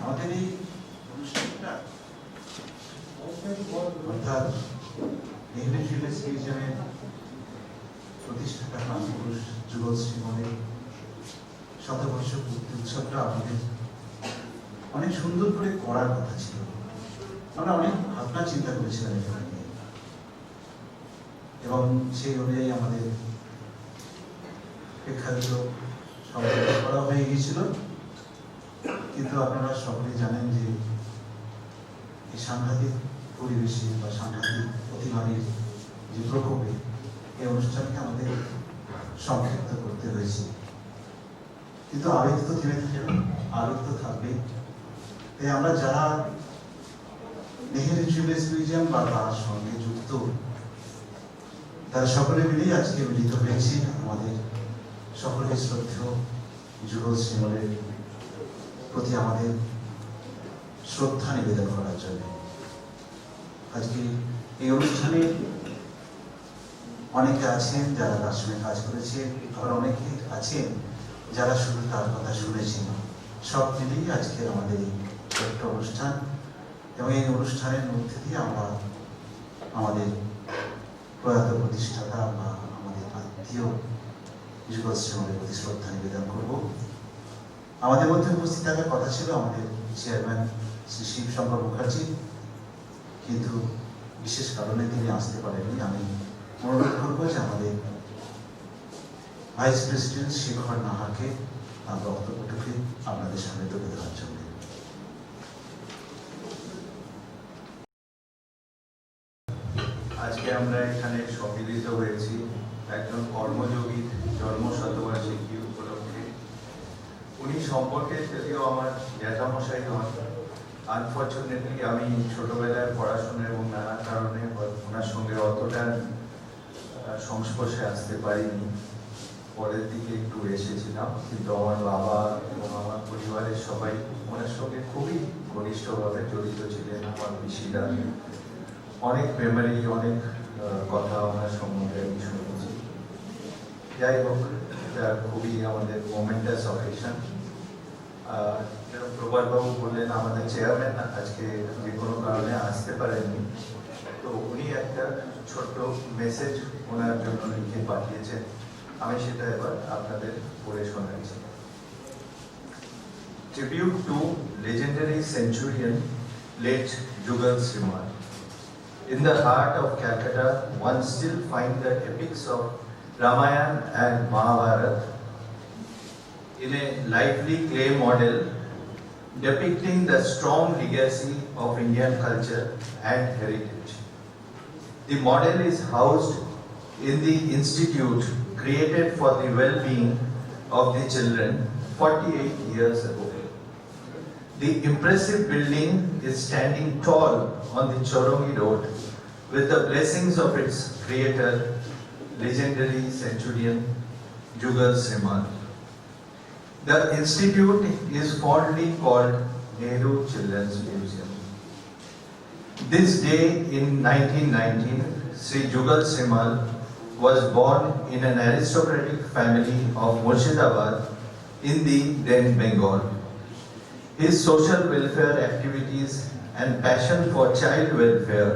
আমাদের এই অনুষ্ঠানটা অর্থাৎ নেহরু চিলড্রেন্স মিউজিয়ামের প্রতিষ্ঠাতা প্রাণপুরুষ যুগল শ্রীমনের শতবর্ষ পূর্তি উৎসবটা আমাদের অনেক সুন্দর করে করার কথা ছিল। আমরা অনেক ভাবনা চিন্তা করেছিলাম এখানে নিয়ে, এবং সেই অনুযায়ী আমাদের প্রেক্ষাগৃহ সম্পন্ন করা হয়ে গিয়েছিল। কিন্তু আপনারা সকলেই জানেন যে এই সাংঘাতিক পরিবেশে বা সাংঘাতিক অতিমারীর যে প্রকোপে এই অনুষ্ঠানকে আমাদের সংক্ষিপ্ত করতে হয়েছে। কিন্তু আবেগ তো থেমে থাকে না, আবেগ তো থাকবেই। তাই আমরা যারা নেহেরু চিলড্রেন্স মিউজিয়াম বা তার সঙ্গে যুক্ত, তারা সকলে মিলেই আজকে মিলিত হয়েছি আমাদের সকলের শ্রদ্ধেয় যুগল শ্রীমনের প্রতি আমাদের শ্রদ্ধা নিবেদন করার জন্য। আজকে এই অনুষ্ঠানে অনেকে আছেন যারা তার সঙ্গে কাজ করেছেন, আবার অনেকে আছেন যারা শুধু তার কথা শুনেছেন। সব মিলিয়ে আজকের আমাদের এই ছোট্ট অনুষ্ঠান, এবং এই অনুষ্ঠানের মধ্যে দিয়ে আমরা আমাদের প্রয়াত প্রতিষ্ঠাতা বা আমাদের আত্মীয় যুগল শ্রীমনের প্রতি শ্রদ্ধা নিবেদন করব। আমাদের মধ্যে উপস্থিত থাকার কথা ছিল আমাদের চেয়ারম্যান শ্রী শিব শঙ্কর মুখার্জি, কিন্তু বিশেষ কারণে তিনি আসতে পারেননি। আমি অনুরোধ করবো যে আমাদের ভাইস প্রেসিডেন্ট শেখর নাহাকে তার বক্তব্যটুকু আপনাদের সামনে তুলে ধরার জন্য। আজকে আমরা এখানে সম্মিলিত হয়েছি একজন কর্মযোগীর জন্মশতবার্ষিকী উপলক্ষে। উনি সম্পর্কে যদিও আমার জ্যাঠামশাই হন, আনফর্চুনেটলি আমি ছোটবেলায় পড়াশোনা এবং নানা কারণে ওনার সঙ্গে অতটা সংস্পর্শে আসতে পারিনি। পরের দিকে একটু এসেছিলাম, কিন্তু আমার বাবা এবং আমার পরিবারের সবাই ওনার সঙ্গে খুবই ঘনিষ্ঠভাবে জড়িত ছিলেন। আমার পিসিরা, অনেক মেমোরি, অনেক কথা ওনার সম্বন্ধে আমি শুনেছি। যাই হোক, এটা খুবই আমাদের মোমেন্টাস অকেশন। প্রভাতবাবু বললেন আমাদের চেয়ারম্যান আজকে যে কোনো কারণে আসতে পারেননি, তো উনি একটা ছোট্ট মেসেজ ওনার জন্য লিখে পাঠিয়েছেন। আমি সেটা এবার আপনাদের পড়ে শোনাচ্ছি। Tribute to legendary centurion late Jugal Srimal. In the heart of Calcutta, one still finds the epics of Ramayana and Mahabharata in a lively clay model depicting the strong legacy of Indian culture and heritage. The model is housed in the institute created for the well-being of the children 48 years ago. The impressive building is standing tall on the Chorongi Road with the blessings of its creator, legendary centurion Jugal Srimal. The institute is fondly called Nehru Children's Museum. This day in 1919, Sri Jugal Srimal was born in an aristocratic family of Murshidabad in the then Bengal. His social welfare activities and passion for child welfare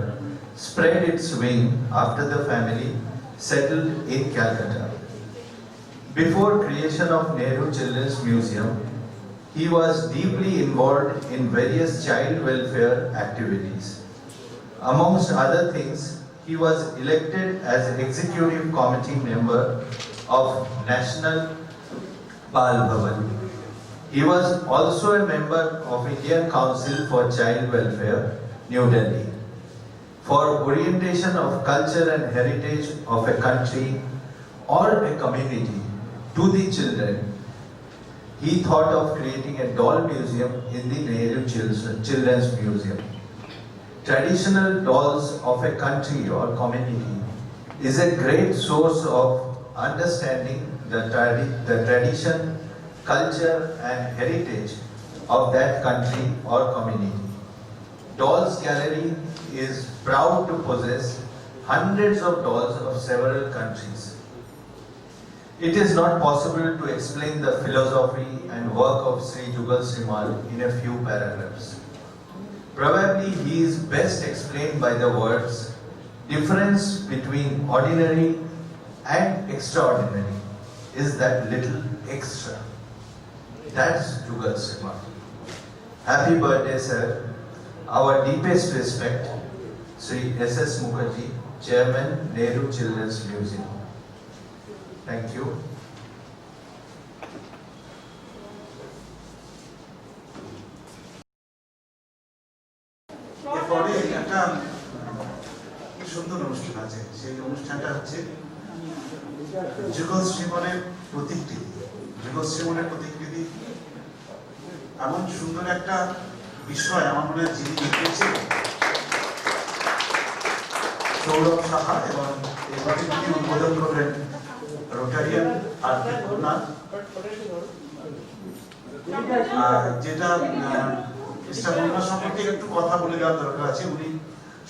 spread its wing after the family settled in Calcutta. Before creation of Nehru Children's Museum, he was deeply involved in various child welfare activities. Amongst other things, he was elected as executive committee member of National Bal Bhavan. He was also a member of Indian Council for Child Welfare, New Delhi. For orientation of culture and heritage of a country or a community to the children, he thought of creating a doll museum in the Nehru Children's Museum. Traditional dolls of a country or community is a great source of understanding the tradition, culture and heritage of that country or community. Dolls Gallery is proud to possess hundreds of dolls of several countries. It is not possible to explain the philosophy and work of Sri Jugal Srimal in a few paragraphs. Probably he is best explained by the words, difference between ordinary and extraordinary is that little extra. That's Jugal Srimal. Happy birthday, sir. Our deepest respect, Sri S.S. Mukherjee, Chairman, Nehru Children's Museum. Thank you. এরপরে একটা সুন্দর অনুষ্ঠান আছে, সেই অনুষ্ঠানটা হচ্ছে যুগল শ্রীমনের প্রতিকৃতি। যুগল শ্রীমনের প্রতিকৃতি এমন সুন্দর একটা বিষয়, আমার মনে হয় যিনি লিখেছেন সৌরভ সাহা, এবং এই প্রতিকৃতি উদ্বোধন করবেন রোটারিয়ান আর যেটা স্টাফ সম্পর্কে একটু কথা বলে দেওয়ার দরকার আছে। উনি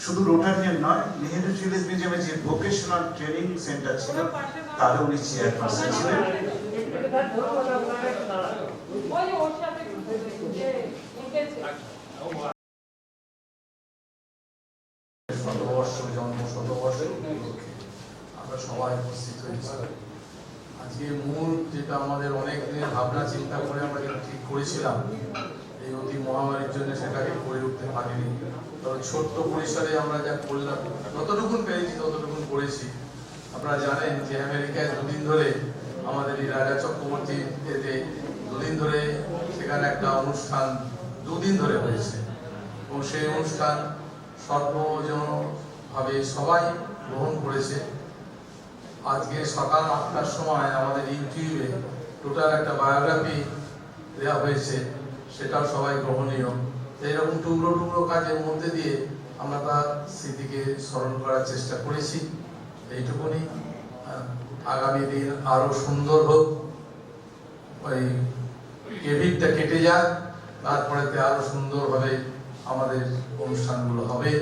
শুধু রোটারিয়ান নয়, নেহেরু চিলড্রেন্স মিউজিয়ামে যে ভোকেশনাল ট্রেনিং সেন্টার ছিল তারও উনি চেয়ারপারসন ছিলেন। শতবর্ষ জন্ম শতবর্ষ উপলক্ষে আমরা সবাই উপস্থিত হয়েছি। আজকে মূল যেটা আমাদের অনেক দিনের ভাবনা চিন্তা করে আমরা যেটা ঠিক করেছিলাম, এই অতি মহামারীর জন্য সেটাকে করে উঠতে পারিনি। তবে ছোট্ট পরিসরে আমরা যা করলাম, যতটুকুন পেরেছি ততটুকুন করেছি। আপনারা জানেন যে আমেরিকায় দুদিন ধরে আমাদের এই রাজা চক্রবর্তী এতে দুদিন ধরে সেখানে একটা অনুষ্ঠান দুদিন ধরে হয়েছে, এবং সেই অনুষ্ঠান সর্বজনভাবে সবাই গ্রহণ করেছে। আজকে সকাল 8টার সময় আমাদের ইউটিউবে টোটাল একটা বায়োগ্রাফি দেওয়া হয়েছে, সেটাও সবাই গ্রহণীয়। এইরকম টুকরো টুকরো কাজের মধ্যে দিয়ে আমরা তার স্মৃতিকে স্মরণ করার চেষ্টা করেছি। এইটুকুনি, আগামী দিন আরো সুন্দর হোক, ওই কোভিডটা কেটে যাক, তারপরেতে আরো সুন্দরভাবে আমাদের অনুষ্ঠানগুলো হবে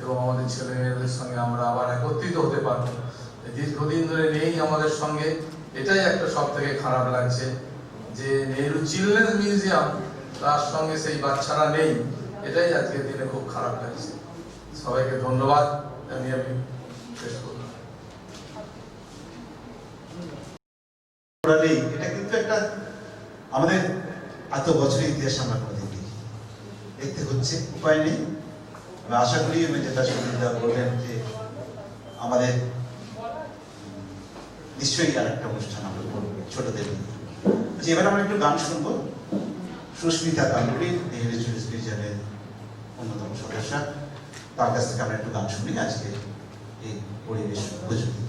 এবং আমাদের ছেলে মেয়েদের সঙ্গে আমরা আবার একত্রিত হতে পারবো। দীর্ঘদিন ধরে নেই আমাদের সঙ্গে, এটাই একটা সব থেকে খারাপ লাগছে যে নেহরু চিলড্রেন্স মিউজিয়াম তার সঙ্গে সেই বাচ্চারা নেই, এটাই আজকের দিনে খুব খারাপ লাগছে। সবাইকে ধন্যবাদ জানিয়ে আমি শেষ করলাম। এটা কিন্তু একটা আমাদের এত বছরের ইতিহাস আমরা কোনোদিন দেখতে হচ্ছে, উপায় নেই। আমি আশা করি আমি যেটা সুবিধা বললেন যে আমাদের নিশ্চয়ই আর একটা অনুষ্ঠান আমরা করবো ছোটদের নিয়ে। এবার আমরা একটু গান শুনবো। সুস্মিতা গাঙ্গুলি, নেহেরু চিলড্রেন্স মিউজিয়ামের অন্যতম সদস্য, তার কাছ থেকে আমরা একটু গান শুনি আজকে এই পরিবেশ উপযোগী।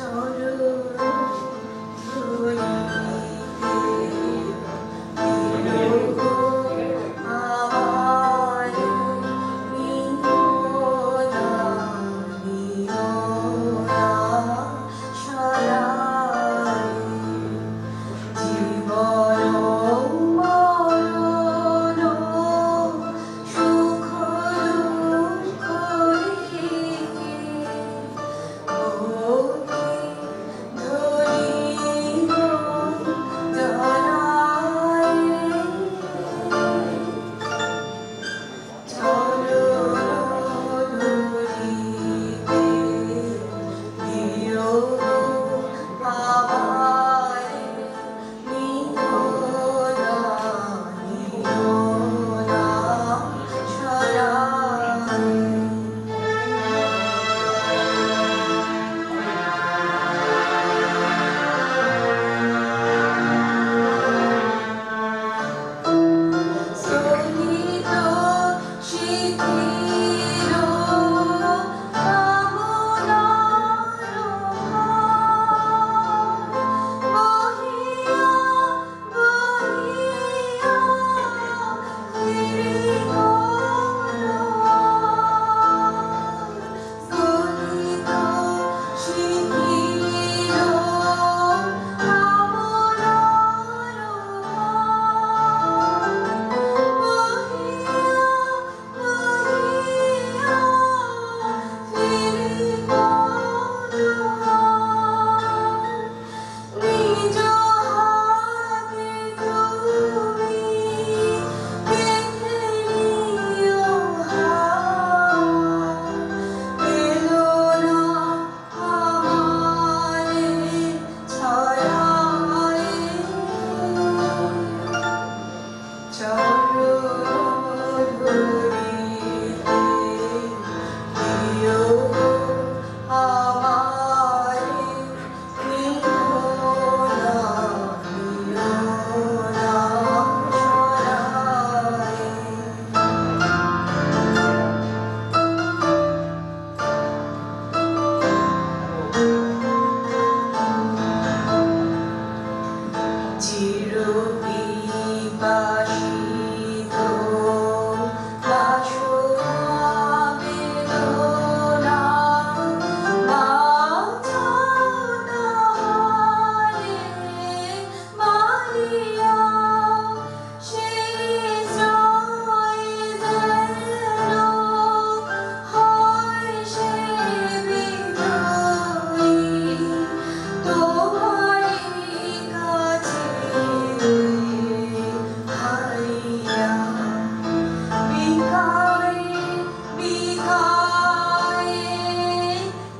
আমার চিরবিপাশিত বাসনা বেদনা বাঁচাও তাহারে মারিয়া, সেই জয় যেন হয় সে বিজয়ী তোমারই কাছে হারিয়া। বিকায়ে বিকায়ে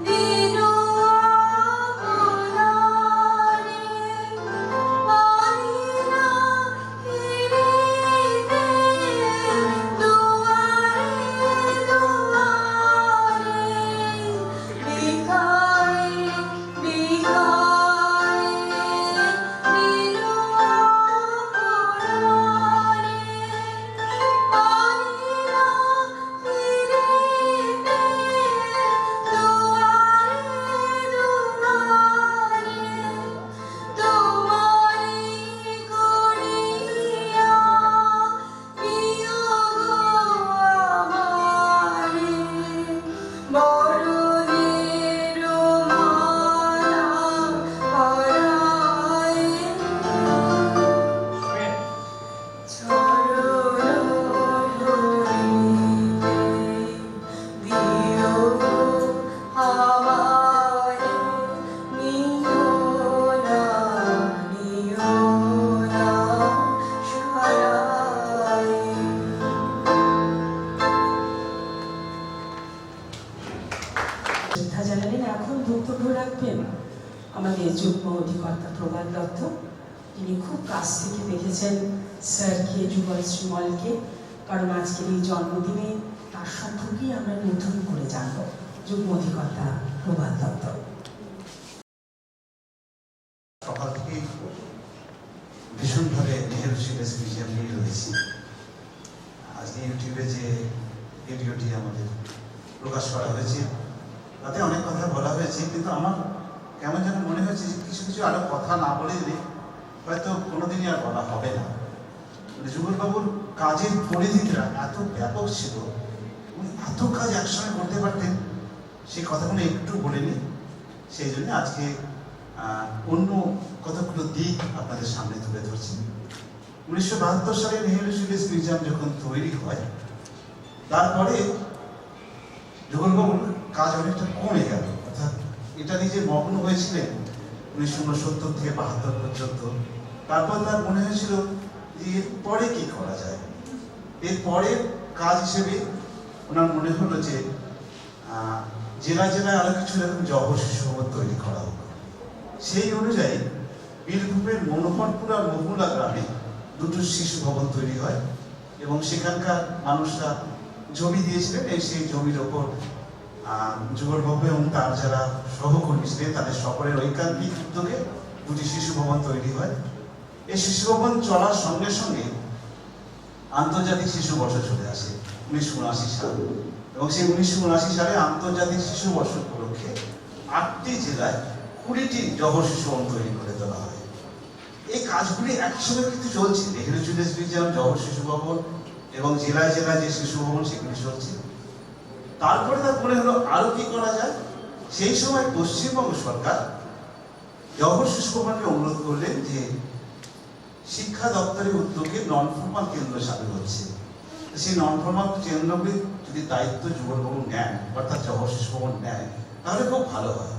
দিন আপনারে পাইলা ফিরিতে দুয়ারে দুয়ারে। বিকায়ে বিকায়ে দিন আপনারে পাইলা ফিরিতে দুয়ারে দুয়ারে। তোমারি করিয়া বিয়োগ আমারে বরদের মালা পরায়ে। চরণ ধরিতে দিও আমারে, নিও না সরায়ে। শ্রদ্ধা জানালেন। এখন বক্তব্য রাখবেন আমাদের যুগ্ম অধিকর্তা প্রবাদ দত্ত। তিনি খুব কাছ থেকে দেখেছেন স্যারকে, যুগল শ্রীমলকে, কারণ আজকের এই জন্মদিনে তার সম্পর্কেই আমরা নতুন করে জানব। যুগ্ম অধিকর্তা প্রবাদ দত্ত। সকাল থেকেই ভীষণভাবে নেহেরু শিল্পের মিউজিয়াম নিয়ে রয়েছি। আজকে ইউটিউবে যে ভিডিওটি আমাদের প্রকাশ করা হয়েছে তাতে অনেক কথা বলা হয়েছে, কিন্তু আমার কেমন যেন মনে হয়েছে যে কিছু কিছু আরো কথা না বলে হয়তো কোনোদিনই আর বলা হবে না। মানে যুগলবাবুর কাজের পরিধিটা এত ব্যাপক ছিল, উনি এত কাজ একসঙ্গে করতে পারতেন, সেই কথাগুলো একটু বলিনি। সেই জন্য আজকে অন্য কতগুলো দিক আপনাদের সামনে তুলে ধরছি। 1972 সালে নেহেরু শিল্পের মিউজিয়াম যখন তৈরি হয়, তারপরে যুগলবাবুর কাজ অনেকটা কমে গেল। অর্থাৎ এটা নিজে মগ্ন হয়েছিলেন 1969 থেকে 72 পর্যন্ত। তারপর তার মনে হয়েছিল যে এরপরে কি করা যায়। এরপরে কাজ হিসেবে ওনার মনে হলো যে জেলায় জেলায় আরো কিছু এরকম জবর শিশু ভবন তৈরি করা হোক। সেই অনুযায়ী বীরভূমের মনোহরপুর আর মহুলা গ্রামে দুটো শিশু ভবন তৈরি হয় এবং সেখানকার মানুষরা জমি দিয়েছিলেন। এই সেই জমির ওপর যুগলবাবু এবং তার যারা সহকর্মী ছিলেন তাদের সকলের ঐকান্তিক উদ্যোগে দুটি শিশু ভবন তৈরি হয়। এই শিশু ভবন চলার সঙ্গে সঙ্গে আন্তর্জাতিক শিশু বর্ষ চলে আসে 1979 সালে, এবং সেই 1979 সালে আন্তর্জাতিক শিশু বর্ষ উপলক্ষে 8টি জেলায় 20টি জবর শিশু ভবন তৈরি করে দেওয়া হয়। এই কাজগুলি একসঙ্গে কিন্তু চলছে। নেহেরু চিলড্রেন্স মিউজিয়াম, জবর শিশু ভবন এবং জেলায় জেলায় যে শিশু ভবন সেগুলি চলছে। তারপরে তার মনে হলো আরো কি করা যায়। সেই সময় পশ্চিমবঙ্গ সরকার জবর শিশু ভবনকে অনুরোধ করলেন যে শিক্ষা দপ্তরের উদ্যোগে নন ফর্মাল কেন্দ্র চালু হচ্ছে, সেই নন ফর্মাল কেন্দ্রগুলির যদি দায়িত্ব যুগলবাবু নেন, অর্থাৎ জবর শিশু ভবন নেয়, তাহলে খুব ভালো হয়।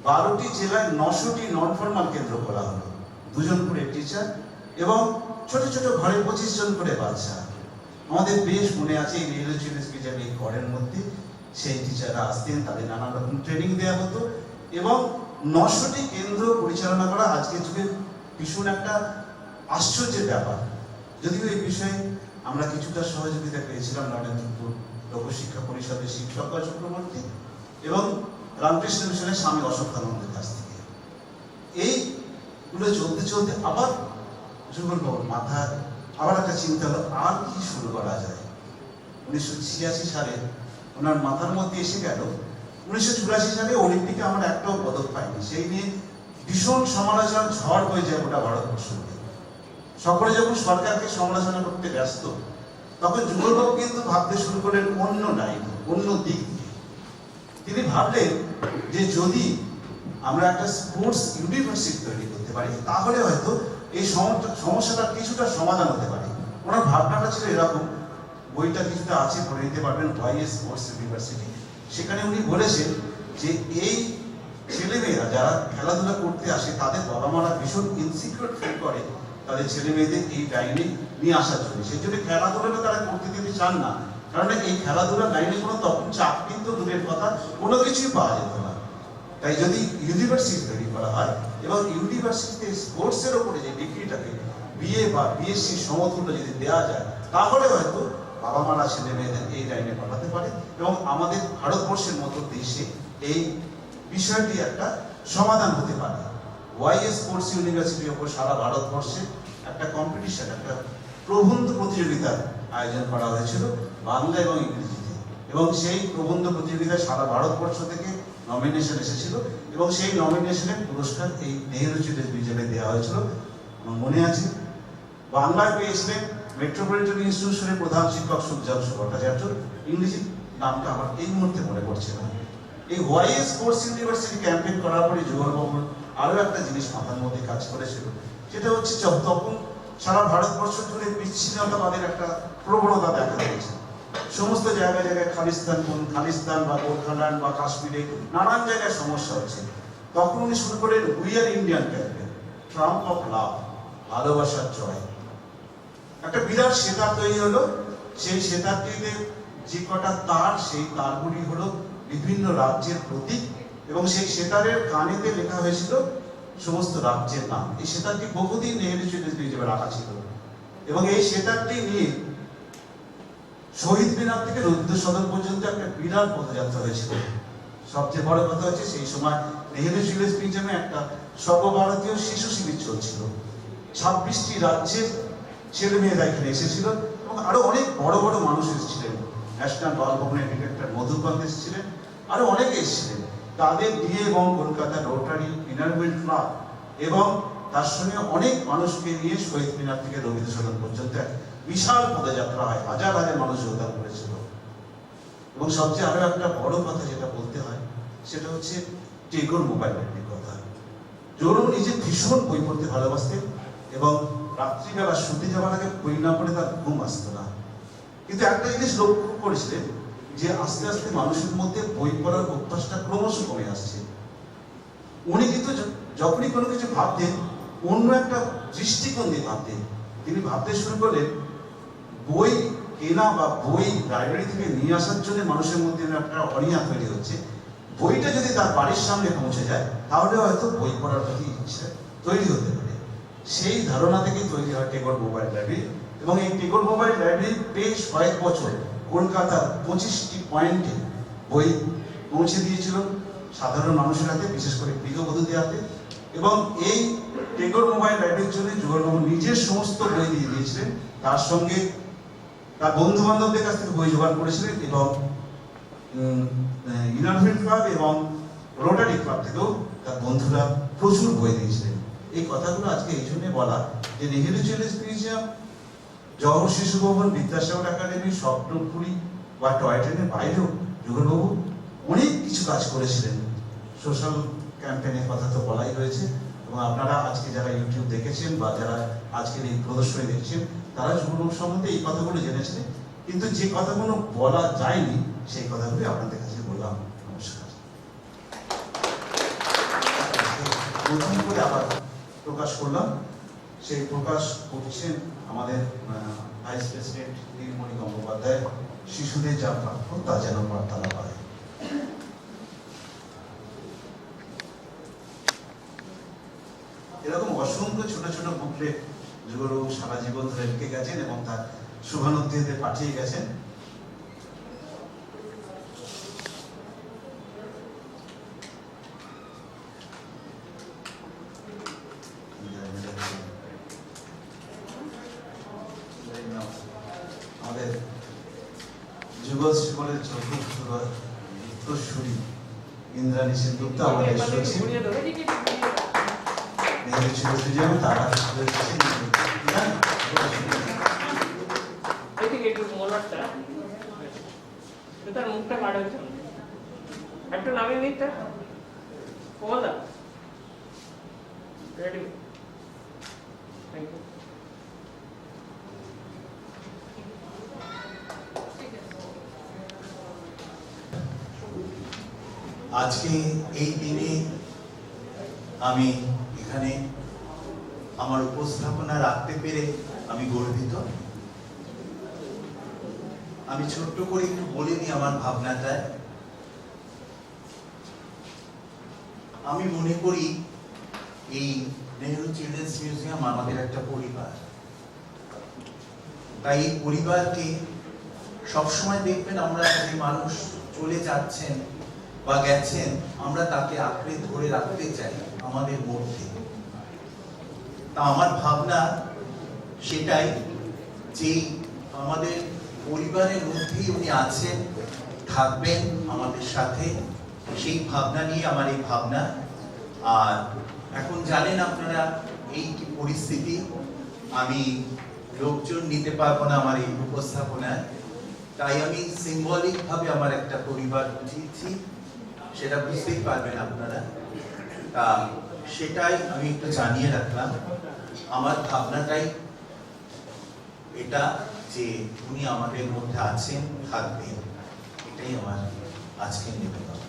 12টি জেলায় 900টি নন ফর্মাল কেন্দ্র খোলা হলো, 2 জন করে টিচার এবং ছোট ছোট ঘরে 25 জন করে বাচ্চা। আমাদের বেশ মনে আছে এই নেহেরু চিলড্রেন্স মিউজিয়ামে এই ঘরের মধ্যে সেই টিচাররা আসতেন, তাদের নানা রকম ট্রেনিং দেওয়া হতো এবং 900টি কেন্দ্র পরিচালনা করা আজকের যুগে ভীষণ একটা আশ্চর্যের ব্যাপার। যদিও এই বিষয়ে আমরা কিছুটা সহযোগিতা পেয়েছিলাম নরেন্দ্রপুর লোকশিক্ষা পরিষদের শিক্ষক চক্রবর্তী এবং রামকৃষ্ণ মিশনের স্বামী অশোকানন্দের কাছ থেকে। এইগুলো চলতে চলতে আবার যুগলবাবুর মাথায় আবার একটা চিন্তা হলো আর কি শুরু করা যায়। 1986 সালে ওনার মাথার মধ্যে এসে গেল 1984 সালে অলিম্পিকে আমরা একটাও পদক পাইনি, সেই নিয়ে ভীষণ সমালোচনার ঝড় হয়ে যায় গোটা ভারতবর্ষ। সকলে যখন সরকারকে সমালোচনা করতে ব্যস্ত, তখন যুগলবাবু কিন্তু ভাবতে শুরু করলেন অন্য লাইন, অন্য দিক দিয়ে। তিনি ভাবলেন যে যদি আমরা একটা স্পোর্টস ইউনিভার্সিটি তৈরি করতে পারি, তাহলে হয়তো এই সমস্যাটার কিছুটা সমাধান হতে পারে। ওনার ভাবনাটা ছিল এরকম, বইটা কিছুটা আছে, পড়ে নিতে পারবেন, হোয়াই এ স্পোর্টস ইউনিভার্সিটি। সেখানে উনি বলেছেন যে এই ছেলেমেয়েরা যারা খেলাধুলা করতে আসে, তাদের বাবা মারা ভীষণ ইনসিকিউর ফিল করে তাদের ছেলে মেয়েদের এই লাইনে নিয়ে আসার জন্য। সেই জন্য খেলাধুলাটা তারা করতে দিতে চান না, কারণ এই খেলাধুলার লাইনে কোনো তখন চাকরি তো দূরের কথা, কোনো কিছুই পাওয়া যেত না। তাই যদি ইউনিভার্সিটি তৈরি করা হয় এবং ইউনিভার্সিটিতে স্পোর্টসের ওপরে যে ডিগ্রিটাকে বিএ বা বিএসসি সমতুল্য যদি দেওয়া যায়, তাহলে হয়তো বাবা মারা ছেলে মেয়েদের এই লাইনে পাঠাতে পারে এবং আমাদের ভারতবর্ষের মতো দেশে এই বিষয়টি একটা সমাধান হতে পারে। ওয়াইএ স্পোর্টস ইউনিভার্সিটির ওপর সারা ভারতবর্ষে একটা কম্পিটিশন, একটা প্রবন্ধ প্রতিযোগিতার আয়োজন করা হয়েছিল বাংলা এবং ইংরেজিতে, এবং সেই প্রবন্ধ প্রতিযোগিতায় সারা ভারতবর্ষ থেকে নমিনেশন এসেছিল এবং সেই নমিনেশনের পুরস্কার এই নেহেরু চিলড্রেন্স মিউজিয়ামে দেওয়া হয়েছিল। আমার মনে আছে বাংলায় পেয়েছিলেন মেট্রোপলিটন ইনস্টিটিউশনের প্রধান শিক্ষক সূর্যাংশু ভট্টাচার্য, ইংরেজি নামটা আমার এই মুহূর্তে মনে পড়ছে না। এই হোয়াই স্পোর্টস ইউনিভার্সিটি ক্যাম্পেইন করার পরে যুগলবাবুর আরো একটা জিনিস মাথার মধ্যে কাজ করেছিল, সেটা হচ্ছে তখন সারা ভারতবর্ষ জুড়ে বিচ্ছিন্নতাবাদের একটা প্রবণতা দেখা দিয়েছে। সমস্ত জায়গায় জায়গায় খালিস্তান বা গোর্খাল্যান্ড বা কাশ্মীরে নানান জায়গায় সমস্যা হচ্ছে। তখন উনি শুরু করেন we are Indian campaign, Trump of love, ভালোবাসার জয়। একটা বিরাট সেতার তৈরি হলো। সেই সেতারটিতে যে কটা তার, সেই তারগুলি হলো বিভিন্ন রাজ্যের প্রতীক এবং সেই সেতারের কানেতে লেখা হয়েছিল সমস্ত রাজ্যের নাম। এই সেতারটি বহুদিন নেহেরু চিলড্রেন্স মিউজিয়ামে রাখা ছিল এবং এই সেতারটি নিয়ে শহীদ মিনার থেকে রবীন্দ্র সদন পর্যন্ত একটা বিরাট পদযাত্রা হয়েছিল। সবচেয়ে বড় কথা হচ্ছে সেই সময় নেহেরু চিলড্রেন্স মিউজিয়ামে একটা সর্বভারতীয় শিশু শিবির চলছিল। 26টি রাজ্যের ছেলে মেয়েরা এখানে এসেছিল এবং আরো অনেক বড় বড় মানুষ এসেছিলেন। ন্যাশনাল বাল ভবনের ডিরেক্টর মধুকান্ত এসেছিলেন, আরো অনেকে এসেছিলেন। তাদের দিয়ে এবং কলকাতা রোটারি, ইনারউইল ক্লাব এবং তার সঙ্গে অনেক মানুষকে নিয়ে শহীদ মিনার থেকে রবীন্দ্র সদন পর্যন্ত এক বিশাল পদযাত্রা হয়। হাজার হাজার মানুষ যোগদান করেছিল। এবং সবচেয়ে আরো একটা বড় কথা যেটা বলতে হয়, সেটা হচ্ছে টেগোর মোবাইল লাইব্রেরির কথা। জোরও নিজে ভীষণ বই পড়তে ভালোবাসতেন এবং রাত্রিবেলা শুতে যাওয়ার আগে বই না পড়ে তার ঘুম আসতো না। কিন্তু একটা জিনিস লক্ষ্য করেছিলেন যে আস্তে আস্তে মানুষের মধ্যে বই পড়ার অভ্যাসটা ক্রমশ কমে আসছে। উনি কিন্তু যখনই কোনো কিছু ভাবতেন, অন্য একটা দৃষ্টিকোণ দিয়ে ভাবতেন। তিনি ভাবতে শুরু করলেন বই কেনা বা বই লাইব্রেরি থেকে নিয়ে আসার জন্য মানুষের মধ্যে একটা অনীহা তৈরি হচ্ছে। বইটা যদি তার বাড়ির সামনে পৌঁছে যায়, তাহলে হয়তো বই পড়ার প্রতি ইচ্ছা তৈরি হতে পারে। সেই ধারণা থেকেই তৈরি হয় টেগোর মোবাইল লাইব্রেরি এবং এই টেগোর মোবাইল লাইব্রেরি বেশ কয়েক বছর কলকাতার 25টি পয়েন্টে বই পৌঁছে দিয়েছিল সাধারণ মানুষের হাতে, বিশেষ করে গৃহবধূদের হাতে। এবং এই টেগোর মোবাইল লাইব্রেরির জন্য যুগলবাবু নিজের সমস্ত বই দিয়ে দিয়েছিলেন, তার সঙ্গে তার বন্ধু বান্ধবদের কাছ থেকে বই জোগাড় করেছিলেন এবং ইনারউইল ক্লাব এবং রোটারি ক্লাব থেকেও তার বন্ধুরা প্রচুর বই দিয়েছিলেন। এই কথাগুলো আজকে এই জন্য বলা যে নেহেরু চিলড্রেন্স মিউজিয়াম, জওহর শিশু ভবন, বিদ্যাসাগর একাডেমি, স্বপ্নপুরী বা টয় ট্রেনের বাইরেও যুগলবাবু অনেক কিছু কাজ করেছিলেন। সোশ্যাল ক্যাম্পেইনের কথা তো বলাই হয়েছে এবং আপনারা আজকে যারা ইউটিউব দেখেছেন বা যারা আজকের এই প্রদর্শনী দেখছেন, তারা যুগলবাবু সম্বন্ধে এই কথাগুলো জেনেছিলেন, কিন্তু যে কথাগুলো বলা যায়নি সেই কথাগুলি আপনাদের কাছে বললাম। নমস্কার। প্রথম করে আবার প্রকাশ করলাম, সেই প্রকাশ করছেন আমাদের ভাইস প্রেসিডেন্ট নীলমণি গঙ্গোপাধ্যায়। শিশুদের যা প্রাপ্য তা যেন তারা পায়। এরকম অসংখ্য ছোট ছোট বুকলেট যুগলবাবু সারা জীবন ধরে লিখে গেছেন এবং তার শুভানুধ্যায়ীদের পাঠিয়ে গেছেন। আমাদের যুগল শ্রীমলের চতুর্থ সুরী ইন্দ্রাণী সেনগুপ্ত আমাদের সচিব। হয়েছিল দুজন, তারা হয়েছে না? এদিকে একটু মোলারটা তার মুখটা কাটা হয়েছে একটু নামিয়ে নিতে কোমলদা রেডি থ্যাংক ইউ আজকে এই দিনে আমি এখানে আমার উপস্থাপনা রাখতে পেরে আমি গর্বিত। আমি ছোট্ট করে একটু বলে দিই আমার ভাবনাটা। আমি মনে করি এই নেহেরু চিলড্রেন্স মিউজিয়াম আমাদের একটা পরিবার। তাই এই পরিবারকে সবসময় দেখবেন আমরা যে মানুষ চলে যাচ্ছেন বা গেছেন, আমরা তাকে আঁকড়ে ধরে রাখতে চাই আমাদের মধ্যে। তা আমার ভাবনা সেটাই যে আমাদের পরিবারের মধ্যেই উনি আছেন, থাকবেন আমাদের সাথে, সেই ভাবনা নিয়ে আমার এই ভাবনা। আর এখন জানেন আপনারা এই কি পরিস্থিতি, আমি লোকজন নিতে পারবো না আমার এই উপস্থাপনায়, তাই আমি সিম্বলিক ভাবে আমার একটা পরিবার বুঝিয়েছি, সেটা বুঝতেই পারবেন আপনারা। তা সেটাই আমি একটু জানিয়ে রাখলাম। আমার ভাবনাটাই এটা যে উনি আমাদের মধ্যে আছেন, থাকবেন, এটাই আমার আজকের নিবেদন।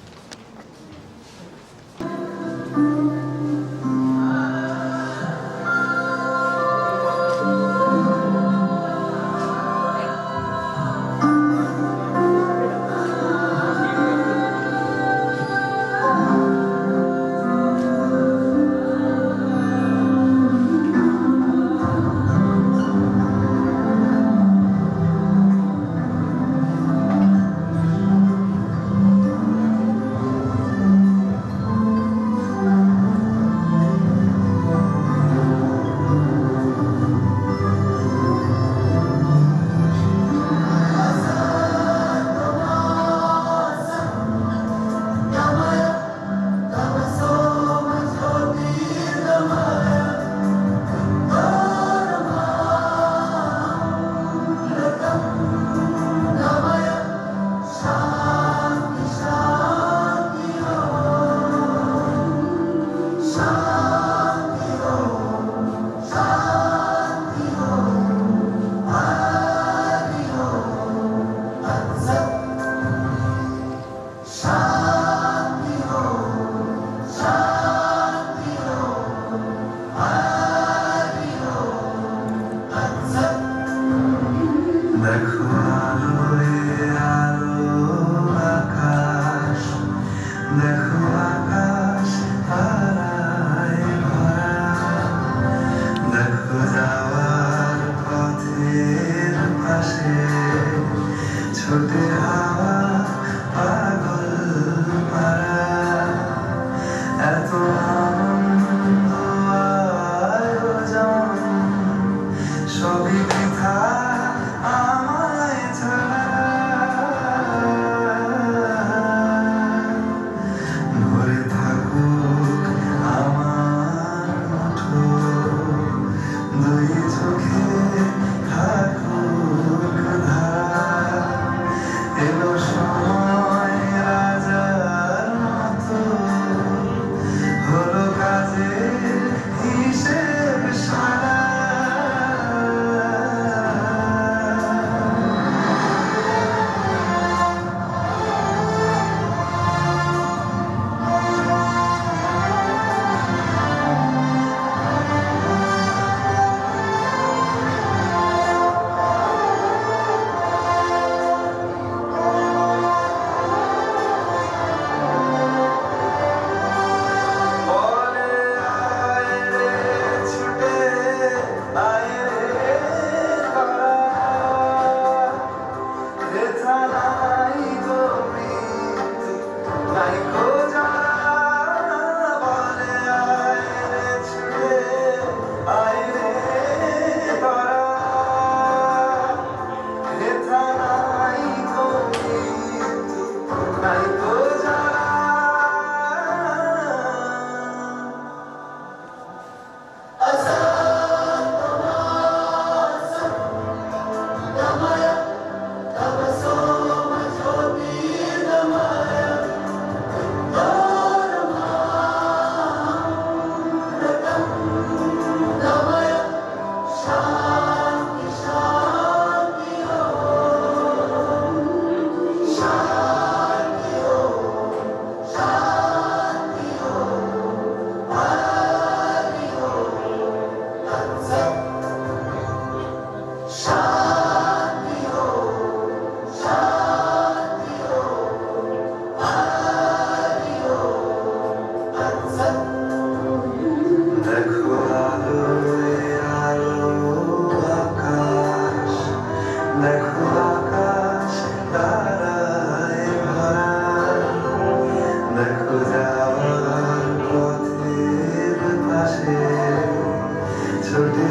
ছোটে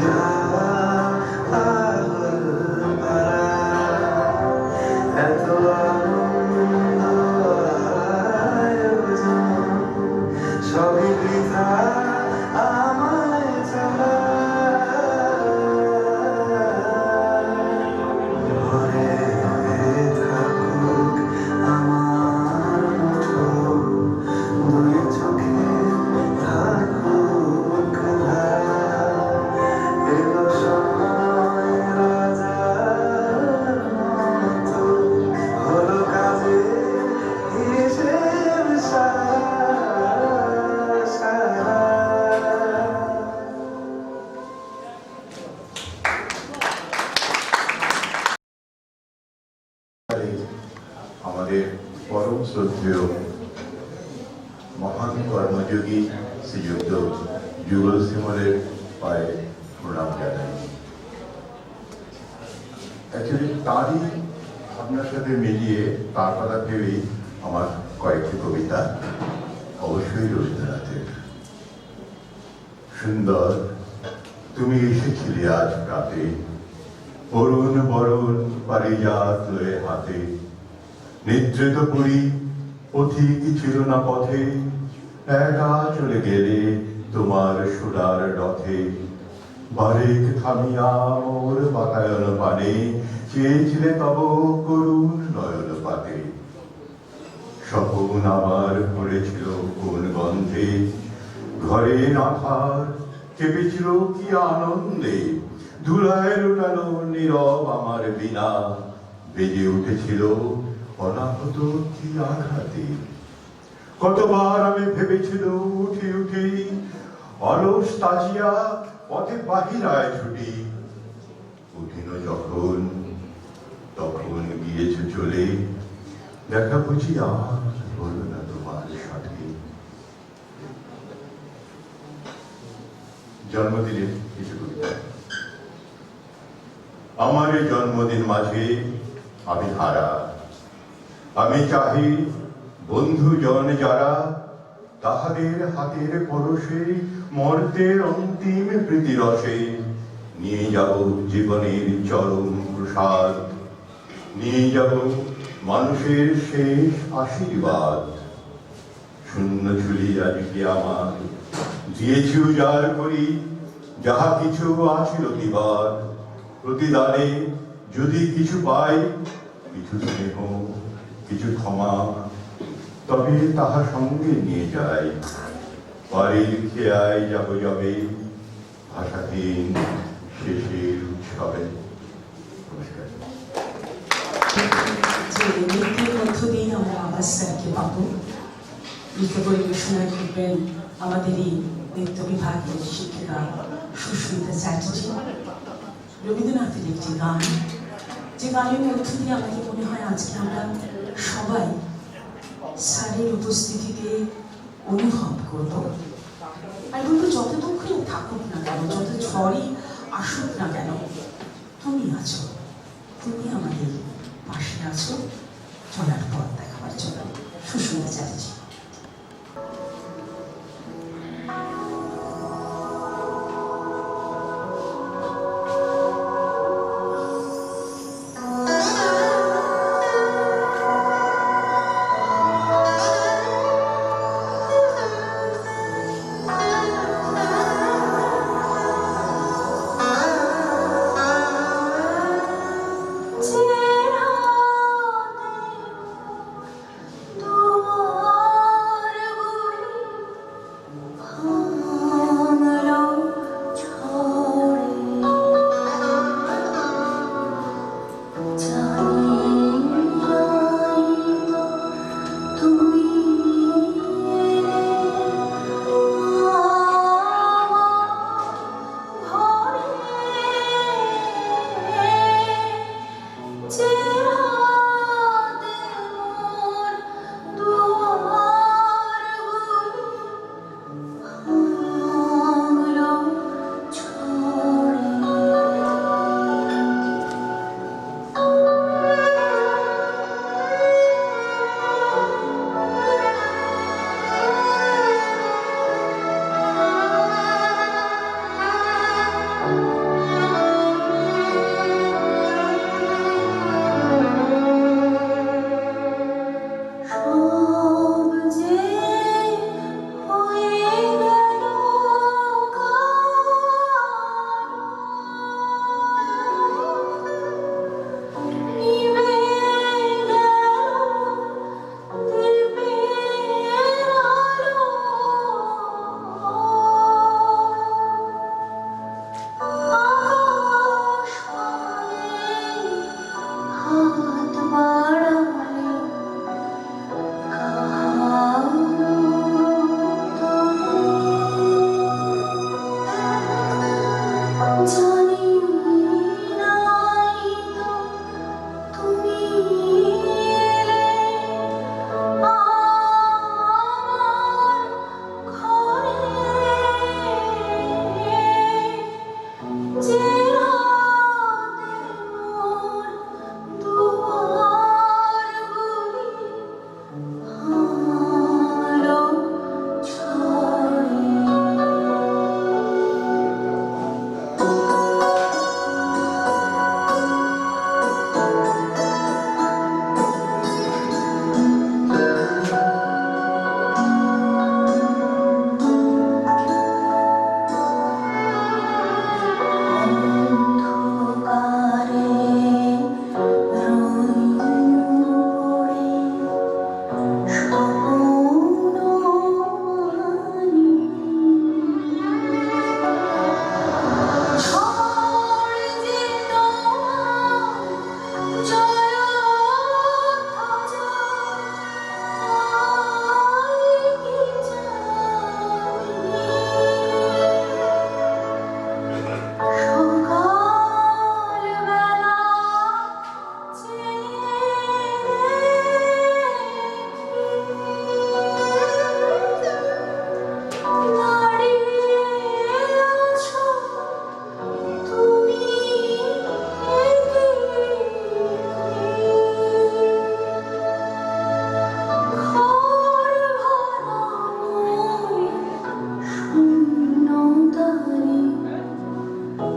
এত আনন্দ আয়োজন সবই বৃথা আমায় ছাড়া ভরে থাকুক আমার মুঠো দুই চোখে থাকুক ধারা এলো সময় রাজার মতো হলো কাজে হিসেব সারা আমাদের পরম শ্রদ্ধেয় মহান কর্মযোগী শ্রীযুক্ত যুগল শ্রীমলের পায়ে প্রণাম জানাই। অ্যাকচুয়ালি তারই আপনার সাথে মিলিয়ে তার কথা ভেবেই আমার কয়েকটি কবিতা, অবশ্যই রবীন্দ্রনাথের। সুন্দর তুমি এসেছিলে আজ রাতে, অরুণ বরণ পারিজাত লয়ে হাতে, নিদ্রিত করি পথিক ছিল না পথে, একা চলে গেলে তোমার সোনার রথে। বারেক থামিয়া মোর বাতায়ন পানে, চেয়েছিলে তব করুণ নয়ন পাতে। স্বপন আমার পড়েছিল কোন গন্ধে, ঘরে রাখার কেঁপেছিল কি আনন্দে। ধুলায় লুটানো নীরব আমার বিনা, বেজে উঠেছিল অনাহত কি আঘাতে। কতবার আমি ভেবেছিল উঠে উঠে, অলস তাজিয়া পথে বাহিরায় ছুটি। উঠিল যখন তখন গিয়েছ চলে, দেখা বুঝি আর হলো না তোমার সাথে। জন্মদিনের কিছু কবিতা। আমার এই জন্মদিন মাঝে আমি হারা, আমি চাহি বন্ধুজন যারা, তাহাদের হাতের পরশে মর্তের অন্তিম প্রীতিরসে নিয়ে যাব জীবনের চরম প্রসাদ, নিয়ে যাব মানুষের শেষ আশীর্বাদ। শূন্য ঝুলি আজকে আমার দিয়েছি উজাড় করি, যাহা কিছু আছিল দিবার। প্রতিদানে যদি কিছু পাই, কিছু স্নেহ কিছু ক্ষমা, তবে তাহা সঙ্গে নিয়ে যাই। বাড়ির খেয়ায় যাব যাবে ভাষাহীন শেষের উৎসবে। নমস্কার। যে নৃত্যের মধ্য দিয়ে আমরা আবার স্যারকে পাবো। নৃত্য পরিবেশনা করবেন আমাদের এই নৃত্য বিভাগের শিক্ষিকা সুস্মিতা চ্যাটার্জি। রবীন্দ্রনাথের একটি গান, যে গানের মধ্য দিয়ে আমাদের মনে হয় আজকে আমরা সবাই স্যারের উপস্থিতিতে অনুভব করব। আর বলবো যত দুঃখই থাকুক না কেন, যত ঝড়ই আসুক না কেন, তুমি আছো, তুমি আমাদের পাশে আছো চলার পথ দেখাবার জন্য। সুস্মিতা চ্যাটার্জি। চেরা দু আকাশ পানে হাত বাড়ালে কাহার তরে জানি নাই তো তুমি এলে আমার ঘরে যে রাতে মোর দুয়ারগুলি আলো ছড়ে অন্ধকারে রঙিন পড়ে স্বপ্নমানি ঝড় যে তোমার জয় ধ্বজা কি সকালবেলা দাঁড়িয়ে আছো তুমি ঘর ভরা শূন্যতারে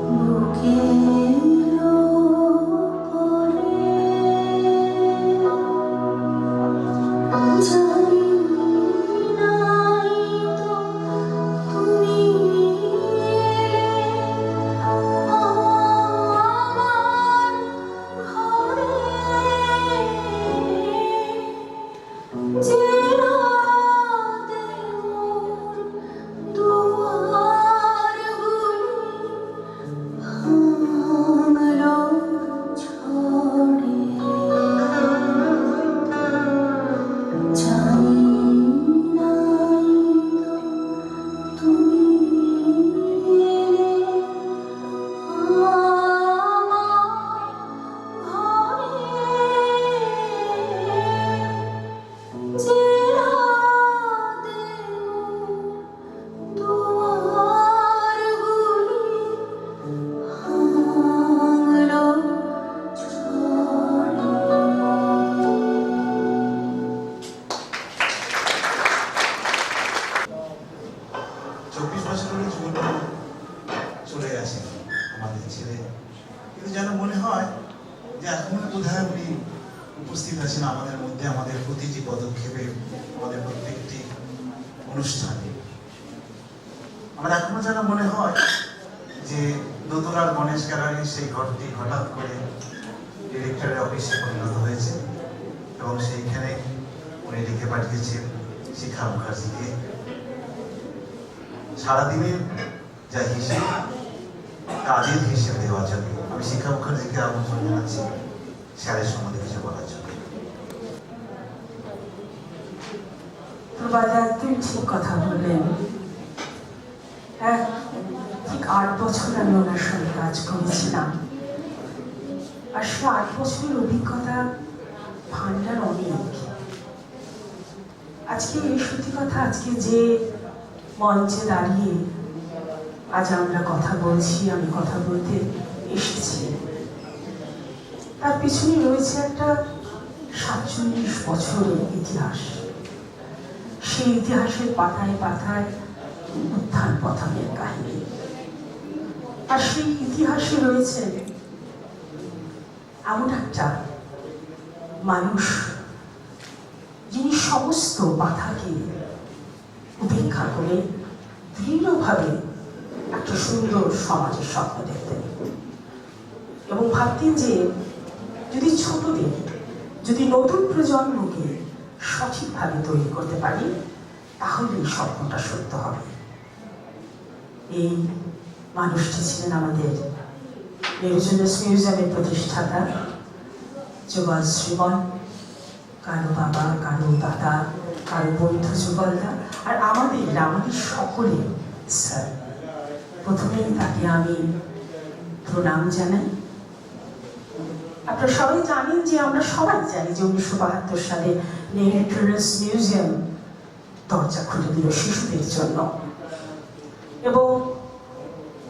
বুকের ওপরে জানি নাই তো তুমি এলে আমার ঘরে যে রাতে মোর দুয়ারগুলি ভাঙলো ছড়ে জানি নাই তো তুমি এলে আমার ঘরে যে রাতে মোর দুয়ারগুলি ভাঙলো ছড়ে 24 বছরের জীবন চলে গেছে আমাদের ছেড়ে, কিন্তু যেন মনে হয় যে এখন বোধহয় উনি উপস্থিত আছেন আমাদের মধ্যে, আমাদের প্রতিটি পদক্ষেপে, আমাদের প্রত্যেকটি অনুষ্ঠানে। আমার এখনো যেন মনে হয় যে দোতলার গণেশ গ্যালারির সেই ঘরটি হঠাৎ করে ডিরেক্টরের অফিসে পরিণত হয়েছে এবং সেইখানে উনি লিখে পাঠিয়েছেন শিখা মুখার্জিকে। সারাদিনের যা হিসেব, কাজের হিসেব দেওয়ার জন্য আমি শিখা মুখার্জিকে আমন্ত্রণ জানাচ্ছি স্যারের সম্বন্ধে কিছু বলার জন্য। প্রবাদা একদম ঠিক কথা বললেন। ঠিক 8 বছর আমি ওনার সঙ্গে কাজ করেছিলাম, আর সে 8 বছরের অভিজ্ঞতা ভান্ডার অনেক। আজকে সত্যি কথা, আজকে যে মঞ্চে দাঁড়িয়ে আজ আমরা কথা বলছি, আমি কথা বলতে এসেছি, তার পিছনে রয়েছে একটা 47 বছরের ইতিহাস। সেই ইতিহাসের পাতায় পাতায় উত্থান পতনের কাহিনী, আর সেই ইতিহাসে রয়েছে এমন একটা মানুষ যিনি সমস্ত বাধাকে উপেক্ষা করে দৃঢ়ভাবে একটা সুন্দর সমাজের স্বপ্ন দেখতেন এবং ভাবতেন যে যদি ছোটদের, যদি নতুন প্রজন্মকে সঠিকভাবে তৈরি করতে পারি তাহলে এই স্বপ্নটা সত্য হবে। এই মানুষটি ছিলেন আমাদের নিউজিল্যান্ড মিউজিয়ামের প্রতিষ্ঠাতা যুগল শ্রীমল। কারো বাবা, কারো দাদা, কারো বন্ধু যুগলদা, আর আমাদের সকলে স্যার। প্রথমেই তাকে আমি প্রণাম জানাই। আপনারা সবাই জানেন যে আমরা সবাই জানি যে 1972 সালে নেহেরু চিলড্রেন্স মিউজিয়াম দরজা খুলে দিল শিশুদের জন্য এবং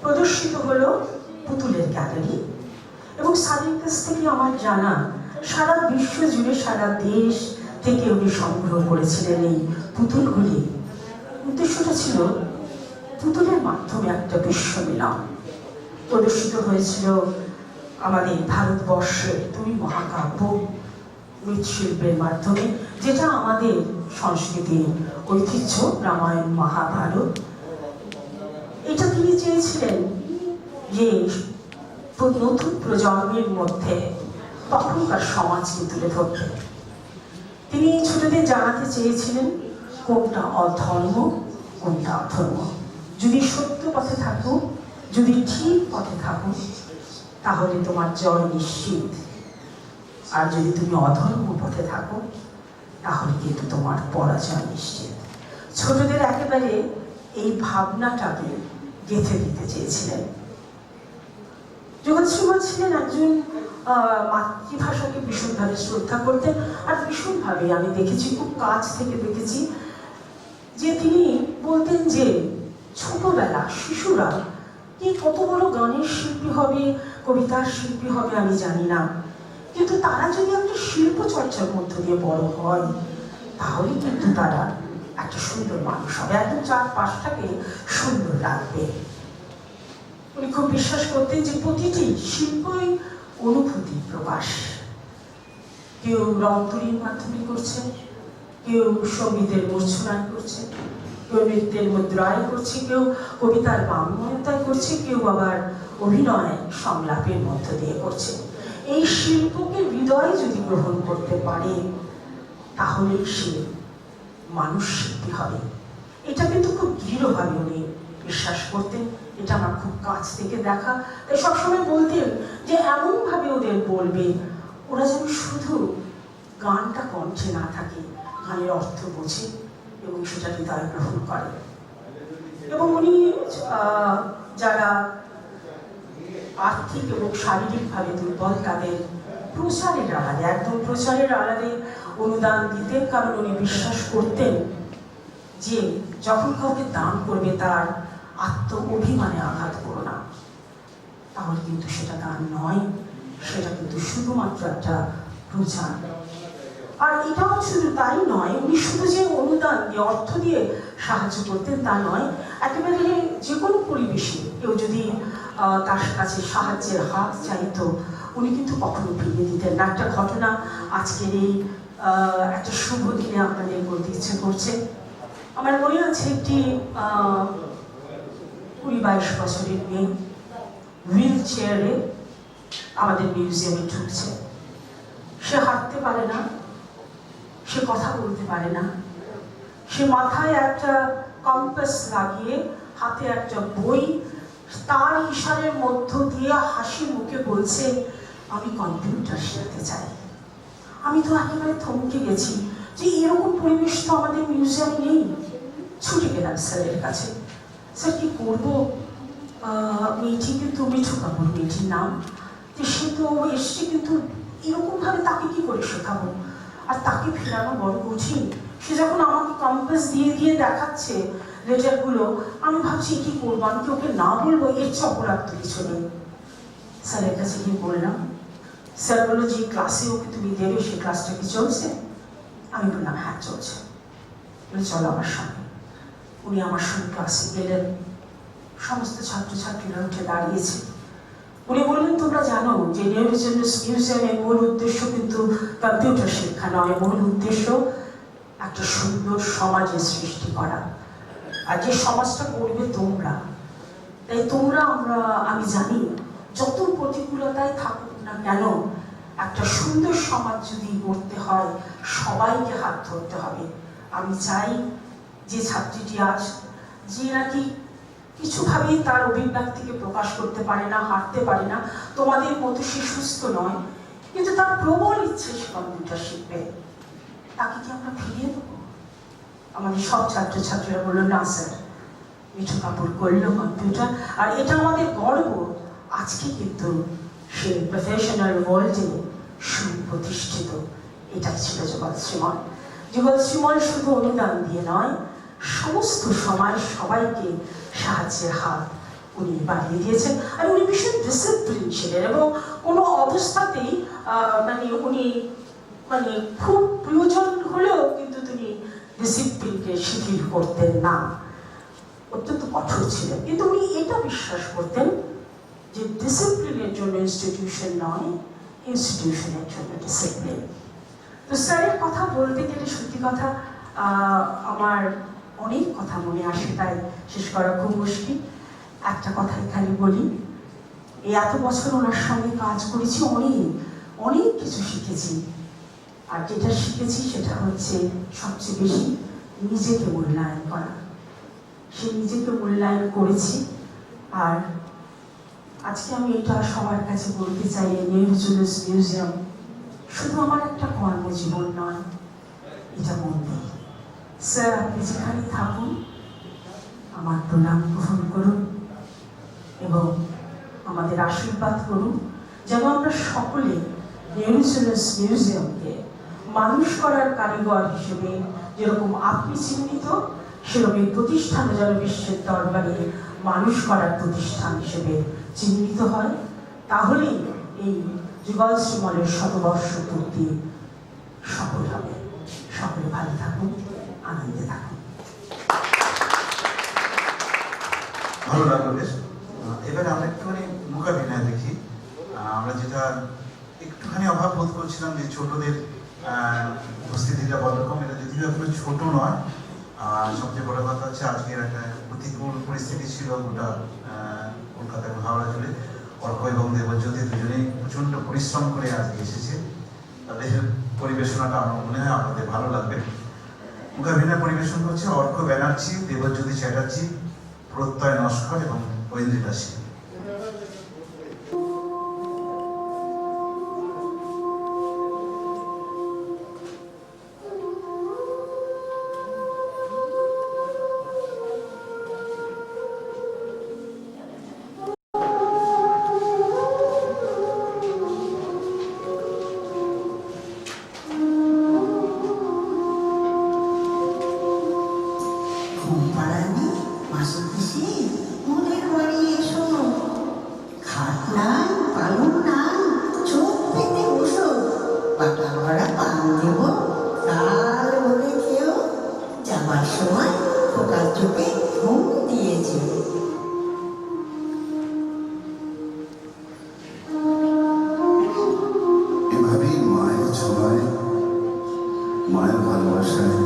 প্রদর্শিত হলো পুতুলের গ্যালারি। এবং স্যারের কাছ থেকে আমার জানা সারা বিশ্ব জুড়ে, সারা দেশ থেকে উনি সংগ্রহ করেছিলেন এই পুতুলগুলি। উদ্দেশ্যটা ছিল পুতুলের মাধ্যমে একটা বিশ্ব মিলন। প্রদর্শিত হয়েছিল আমাদের ভারতবর্ষের দুই মহাকাব্য মৃৎশিল্পের মাধ্যমে, যেটা আমাদের সংস্কৃতির ঐতিহ্য, রামায়ণ মহাভারত। এটা তিনি চেয়েছিলেন যে নতুন প্রজন্মের মধ্যে তখনকার সমাজকে তুলে ধরতে। তিনি ছোটদের জানাতে চেয়েছিলেন কোনটা অধর্ম, কোনটা অধর্ম। যদি সত্য পথে থাকো, যদি ঠিক পথে থাকো, তাহলে তোমার জয় নিশ্চিত। আর যদি তুমি অধর্ম পথে থাকো, তাহলে কিন্তু তোমার পরাজয় নিশ্চিত। ছোটদের একেবারে এই ভাবনাটাকে গেঁথে দিতে চেয়েছিলেন। যুগল শ্রীমল ছিলেন একজন মাতৃভাষাকে ভীষণভাবে শ্রদ্ধা করতেন, আর ভীষণভাবে আমি দেখেছি, খুব কাছ থেকে দেখেছি যে তিনি বলতেন যে ছোটবেলা শিশুরা কি কত বড় গানের শিল্পী হবে, কবিতার শিল্পী হবে আমি জানি না, কিন্তু তারা যদি একটা শিল্প চর্চার মধ্য দিয়ে বড় হয়, তাহলে কিন্তু তারা একটা সুন্দর মানুষ হবে, একদম চারপাশটাকে সুন্দর রাখবে। উনি খুব বিশ্বাস করতেন যে প্রতিটি শিল্পই অনুভূতি প্রকাশ। কেউ রং তুলির মাধ্যমে করছে, কেউ সঙ্গীতের মূর্ছনায় করছে, কেউ নৃত্যের মুদ্রায় করছে, কেউ কবিতার বাংময়তায় করছে, কেউ আবার অভিনয় সংলাপের মধ্য দিয়ে করছে। এই শিল্পকে হৃদয়ে যদি গ্রহণ করতে পারে, তাহলে সে মানুষ শিল্পী হবে। এটা কিন্তু খুব দৃঢ়ভাবে উনি বিশ্বাস করতেন। এটা আমার খুব কাছ থেকে দেখা। তাই সবসময় বলতেন যে এমনভাবে ওদের বলবে ওরা যেন শুধু গানটা কণ্ঠে না থাকে, গানের অর্থ বোঝে এবং সেটা হৃদয় গ্রহণ করে। এবং উনি যারা আর্থিক এবং শারীরিকভাবে দুর্বল, তাদের প্রচারের আড়ালে, একদম প্রচারের আড়ালে অনুদান দিতেন। কারণ উনি বিশ্বাস করতেন যে যখন কাউকে দান করবে তার আত্ম অভিমানে আঘাত করো না, তাহলে কিন্তু সেটা দান নয়, সেটা কিন্তু শুধুমাত্র একটা প্রচার। আর এটাও শুধু তাই নয়, উনি শুধু যে অনুদান দিয়ে, অর্থ দিয়ে সাহায্য করতেন তা নয়, একেবারে যে কোনো পরিবেশে কেউ যদি তার কাছে সাহায্যের হাত চাইতো, উনি কিন্তু কখনো ফিরিয়ে দিতেন না। একটা ঘটনা আজকের এই একটা শুভ দিনে আপনাদের বলতে ইচ্ছে করছে। আমার মনে আছে একটি 20-22 বছরের মেয়ে হুইল চেয়ারে আমাদের মিউজিয়ামে ঢুকছে। সে হাঁটতে পারে না, সে কথা বলতে পারে না, সে মাথায় একটা কম্পাস লাগিয়ে, হাতে একটা বই, তার ইশারের মধ্য দিয়ে হাসি মুখে বলছে আমি কম্পিউটার শিখতে চাই। আমি তো একেবারে থমকে গেছি যে এরকম পরিবেশ তো আমাদের মিউজিয়ামে নেই। ছুটে গেলাম স্যারের কাছে, স্যার কি করবো, মেয়েটিকে তো মিঠু কাপুর মেয়েটির নাম, তো সে তো এসছে, কিন্তু এরকমভাবে তাকে কি করে শেখাবো, আর তাকে ফেরানো বড় কঠিন। সে যখন আমাকে কম্পাস দিয়ে দিয়ে দেখাচ্ছে লেটারগুলো, আমি ভাবছি কি করবো, আমি কি ওকে না বলবো, এর চেয়ে অপরাধ তো কিছু নেই। স্যারের কাছে গিয়ে বললাম, স্যার বললো যে ক্লাসে ওকে তুমি দেবে, সেই ক্লাসটা কি চলছে? আমি বললাম হ্যাঁ চলছে। বলে চলো আমার সঙ্গে। উনি আমার সঙ্গে ক্লাসে গেলেন। সমস্ত ছাত্রছাত্রীরা উঠে দাঁড়িয়েছে। উনি বললেন তোমরা জানো যে নেহেরু চিলড্রেন্স মিউজিয়ামের মূল উদ্দেশ্য কিন্তু কম্পিউটার শিক্ষা নয়, মূল উদ্দেশ্য একটা সুন্দর সমাজের সৃষ্টি করা, আর যে সমাজটা করবে তোমরা। তাই তোমরা, আমি জানি যত প্রতিকূলতায় থাকুক না কেন, একটা সুন্দর সমাজ যদি গড়তে হয় সবাইকে হাত ধরতে হবে। আমি চাই যে ছাত্রীটি আজ, যে নাকি কিছুভাবেই তার অভিব্যক্তিকে প্রকাশ করতে পারে না, হাঁটতে পারে না, তোমাদের মতো সে সুস্থ নয়, কিন্তু তার প্রবল ইচ্ছে সে কম্পিউটার শিখবে, তাকে কি আমরা ফিরিয়ে দেবো? আমাদের সব ছাত্রছাত্রীরা বললো না স্যার, মিঠু কাপুর করলো কম্পিউটার, আর এটা আমাদের গর্ব। আজকে কিন্তু সে প্রফেশনাল ওয়ার্ল্ডে সুপ্রতিষ্ঠিত। এটাই ছিল যুগল শ্রীমল। যুগল শ্রীমল শুধু অনুদান দিয়ে নয়, সমস্ত সময় সবাইকে সাহায্যের হাত উনি বাড়িয়ে দিয়েছেন। আর উনি ভীষণ ডিসিপ্লিন ছিলেন এবং কোনো অবস্থাতেই উনি খুব প্রয়োজন হলেও কিন্তু তিনি ডিসিপ্লিনকে শিথিল করতেন না, অত্যন্ত কঠোর ছিলেন। কিন্তু উনি এটা বিশ্বাস করতেন যে ডিসিপ্লিনের জন্য ইনস্টিটিউশন নয়, ইনস্টিটিউশনের জন্য ডিসিপ্লিন। তো স্যারের কথা বলতে গেলে সত্যি কথা আমার অনেক কথা মনে আসে, তাই শেষ করা খুব মুশকিল। একটা কথা এখানে বলি, এই এত বছর ওনার সঙ্গে কাজ করেছি, অনেক কিছু শিখেছি। আর যেটা শিখেছি সেটা হচ্ছে সবচেয়ে বেশি নিজেকে মূল্যায়ন করা। সে নিজেকে মূল্যায়ন করেছি। আর আজকে আমি এটা সবার কাছে বলতে চাই, নেহরু জুলুস মিউজিয়াম শুধু আমার একটা কর্মজীবন নয়, এটা মন্দির। স্যার, আপনি যেখানে থাকুন আমার প্রণাম গ্রহণ করুন এবং আমাদের আশীর্বাদ করুন, যেন আমরা সকলে নেহরু জুলুস মিউজিয়ামকে মানুষ করার কারিগর হিসেবে যেরকম আপনি চিহ্নিত, সেরকম এই প্রতিষ্ঠান যেন বিশ্বের দরবারে মানুষ করার প্রতিষ্ঠান হিসেবে চিহ্নিত হয়। তাহলেই এই যুগল শ্রীমলের শতবর্ষ পূর্তি সফল হবে। সকলে ভালো থাকুন, আনন্দে থাকুন। ভালো লাগলো বেশ। এবারে আমরা একটুখানি মূকাভিনয় দেখি। আমরা যেটা একটুখানি অভাব বোধ করছিলাম যে ছোটদের উপস্থিতিটা বড় রকম, এটা যদিও এখনো ছোট নয়। আর সবচেয়ে বড় কথা হচ্ছে আজকের একটা প্রতিকূল পরিস্থিতি ছিল গোটা কলকাতা এবং হাওড়া জুড়ে। অর্ক এবং দেবজ্যোতি দুজনেই প্রচণ্ড পরিশ্রম করে আজকে এসেছে। তাদের পরিবেশনাটা আমার মনে হয় আপনাদের ভালো লাগবে। মূকাভিনয় পরিবেশন করছে অর্ক ব্যানার্জি, দেবজ্যোতি চ্যাটার্জি, প্রত্যয় নস্কর এবং ঐন্দ্রিতা সিং। ঘুমপাড়ানি মাসুদ পিসি, মোদের বাড়ি এসো। খাট নাই, পালং নাই, চোখ পেতে বসো। পাটা ভরা পান দেব, তাল ভরে খেও। যাবার সময় খোকার চোখে ঘুম দিয়েছে। এভাবেই মায়ের ছোঁয়ায়, মায়ের ভালোবাসায়,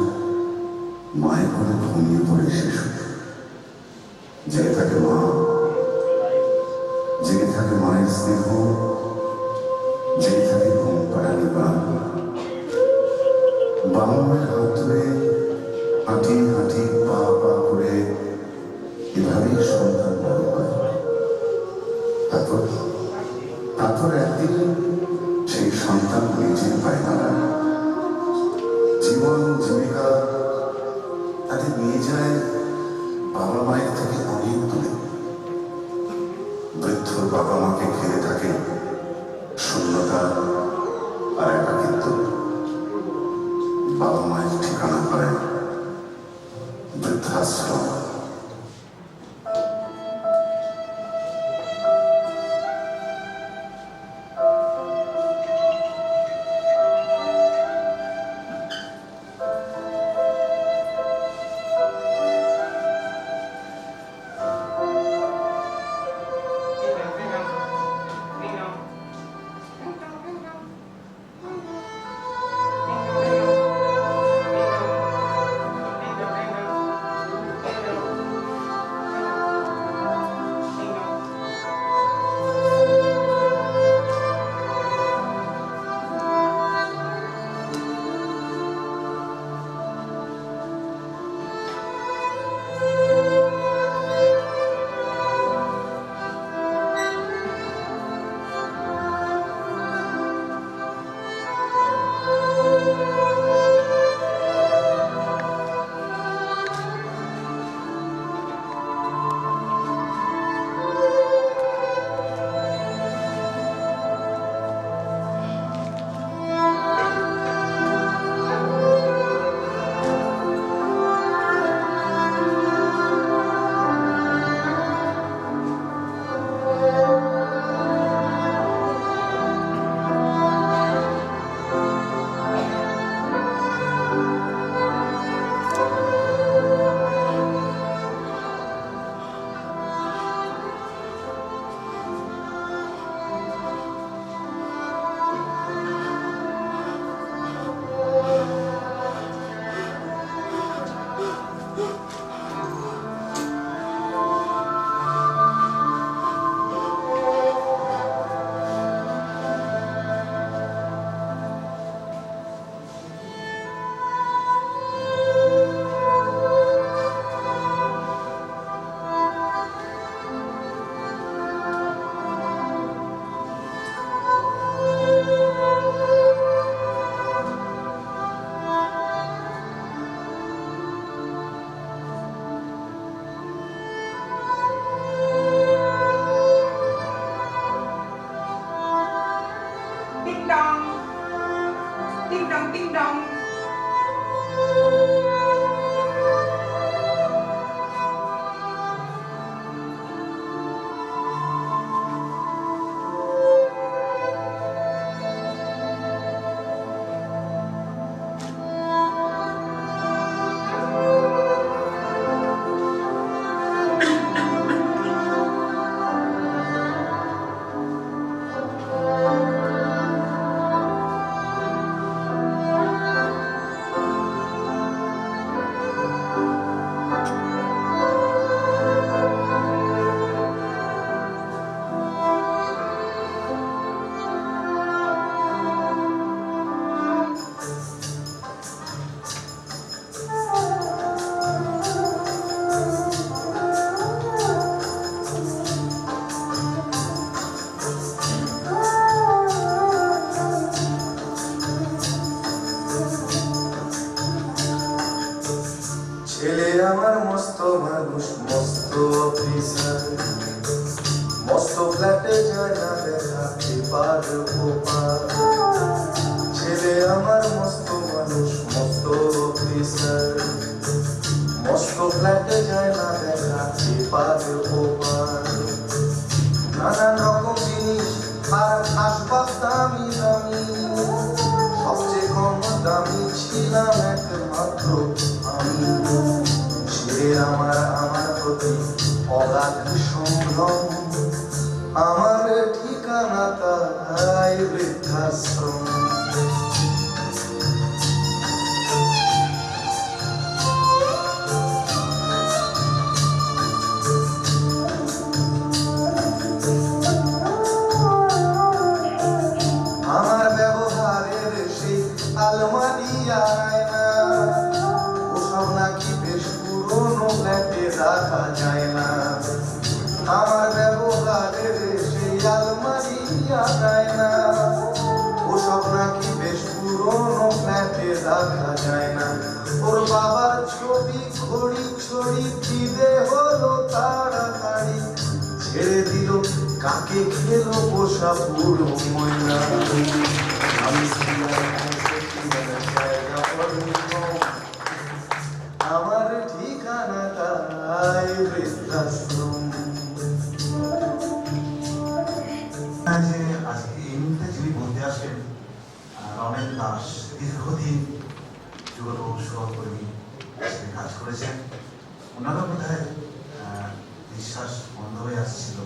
মায়ের ঘরে ঘুমিয়ে পড়ে শিশু। জেগে থাকে মা, জেগে থাকে মায়ের স্নেহ, জেগে থাকে ঘুম পাড়ানি গান। বাবা মায়ের হাত ধরে হাঁটি হাঁটি পা পা করে এভাবেই সন্তান বড় হয়। তারপর একদিন সেই সন্তান নিজের পায়ে দাঁড়ায়। জীবন জীবিকা তাদের নিয়ে যায় বাবা মায়ের থেকে অনেক দূরে। বৃদ্ধ বাবা মাকে ঘিরে থাকে শূন্যতা আর একাকিত্ব। বাবা মায়ের ঠিকানা পায় বৃদ্ধাশ্রম। dong. Ding dong, ding dong. ছেলে আমার মস্ত মানুষ মস্ত অফিসার মস্ত ফ্ল্যাটে যায় না দেখাতে পারবো পার ছেলে আমার মস্ত মানুষ মস্ত অফিসার মস্ত ফ্ল্যাটে যায় না দেখাতে পারবো পার নানান রকম জিনিস আর আসবাব দামি দামি সবচেয়ে কম দামি ছিলাম একমাত্র আমি সে আমার প্রতি অগাধ সম্ভ্রম আমার ঠিকানা তাই বৃদ্ধাশ্রম আমার ব্যবহারের সেই আলমারি আয়না ওসব নাকি বেশ পুরনো ফ্ল্যাটে রাখা যায় না আমার ব্যবহারের সেই আলমারি আয়না ওসব নাকি বেশ পুরনো ফ্ল্যাটে রাখা যায় না ওর বাবার ছবি ঘড়ি ছড়ি দিতে হলো তাড়াতাড়ি ছেড়ে দিল কাকে খেলো পোষা পুরো ময়না আমি আমার ঠিকানা তাই বৃদ্ধাশ্রম যে আজকে এই মুহূর্তে যিনি বলতে আসেন রমেন দাস দীর্ঘদিন যুগল সহকর্মী হিসেবে কাজ করেছেন ওনারও বোধহয় বিশ্বাস বন্ধ হয়ে আসছিল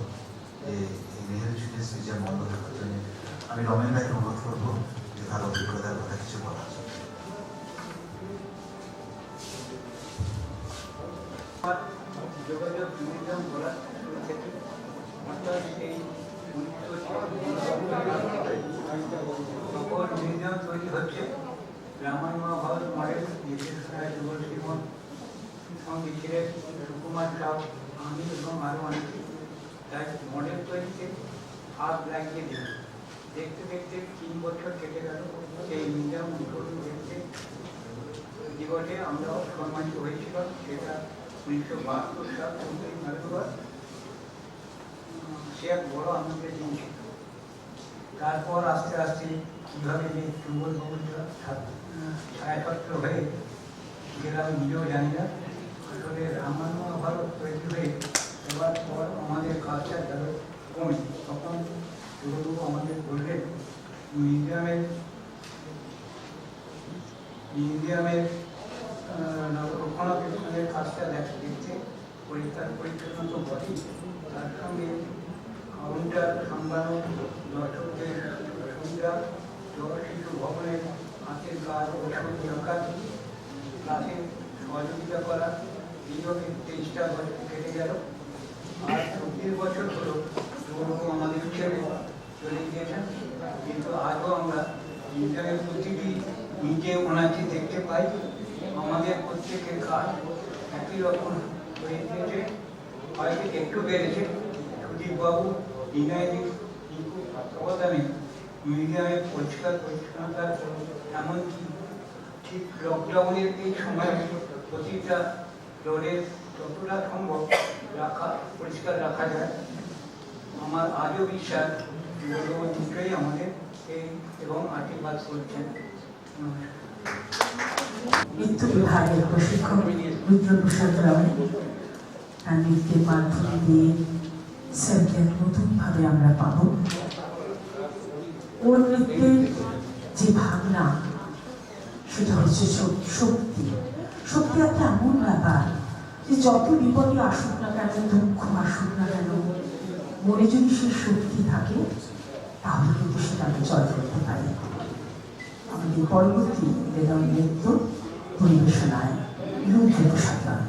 যে এই নেহেরু জুনিয়র স্পিচার বন্ধ থাকার জন্য আমি রমেন ভাইকে অনুরোধ করবো যে তার অভিজ্ঞতার কথা কিছু বলার জন্য। যোগাযোগ বিনিয়োগ করার শুরু থেকে অর্থাৎ এই সকল মিউজিয়াম তৈরি হচ্ছে রামায়ণ মহাভারত মডেল বিশেষ রায় যুগল শ্রীমন সঙ্গে ছিলেন সুকুমার সাউ আমি এবং আরও অনেকে তাই মডেল তৈরিতে হাত লাগিয়ে দিল দেখতে দেখতে 3 বছর কেটে গেল এই মিউজিয়াম উদ্বোধন দেখতে জীবনে আমরাও সম্মানিত হয়েছিলাম সেটা 1972 সাল 15 নভেম্বর সে এক বড় আনন্দের দিন ছিল তারপর আস্তে আস্তে কীভাবে যে যুগল ভবনটা ছায়াপত্র হয়ে গেলাম নিজেও জানি না আসলে রামায়ণ মহাভারত তৈরি হয়ে এবার পর আমাদের কাজটা গেল কমে তখন যুগলবাবু আমাদের বললেন মিউজিয়ামের রক্ষণাবেক্ষণের কাজটা দেখতে পরিষ্কার পরিচ্ছন্ন তো বটেই তার সঙ্গে কাউন্টার সামলানো দর্শকদের সুবিধা শিশু ভবনের হাতের কাজ ওষুধ দরকার ক্লাসে সহযোগিতা করা এইভাবে 23টা বছর কেটে গেল আর 24 বছর হলো যুবক আমাদের ছেড়ে চলে গিয়েছেন কিন্তু আজও আমরা মিউজিয়ামের প্রতিটি নিজে ওনাকে দেখতে পাই আমাদের প্রত্যেকের কাজ একই রকম হয়ে গিয়েছে হয়তো একটু বেড়েছে সুদীপবাবু বিনয়জি তত্ত্বাবধানে মিউজিয়ামের পরিষ্কার পরিচ্ছন্নতা এমনকি ঠিক লকডাউনের এই সময়ে প্রতিটা ফ্লোরের যতটা সম্ভব পরিষ্কার রাখা যায় আমার আজও বিশ্বাস ভগবান নিশ্চয়ই আমাদের এই এবং আশীর্বাদ করছেন। নৃত্য বিভাগের প্রশিক্ষক রুদ্রপ্রসাদ রায় তার নৃত্যের মাধ্যমে দিয়ে স্যারকে নতুনভাবে আমরা পাব। ওর নৃত্যের যে ভাবনা সেটা হচ্ছে শক্তি। শক্তি একটা এমন ব্যাপার যে যত বিপদে আসুক না কেন, দুঃখ আসুক না কেন, মনে যদি সে শক্তি থাকে তাহলে কিন্তু সেটা আমি জয় করতে পারি। আমাদের পরবর্তী বেদন নৃত্য পরিবেশনায় রুদ্রপ্রসাদ রায়।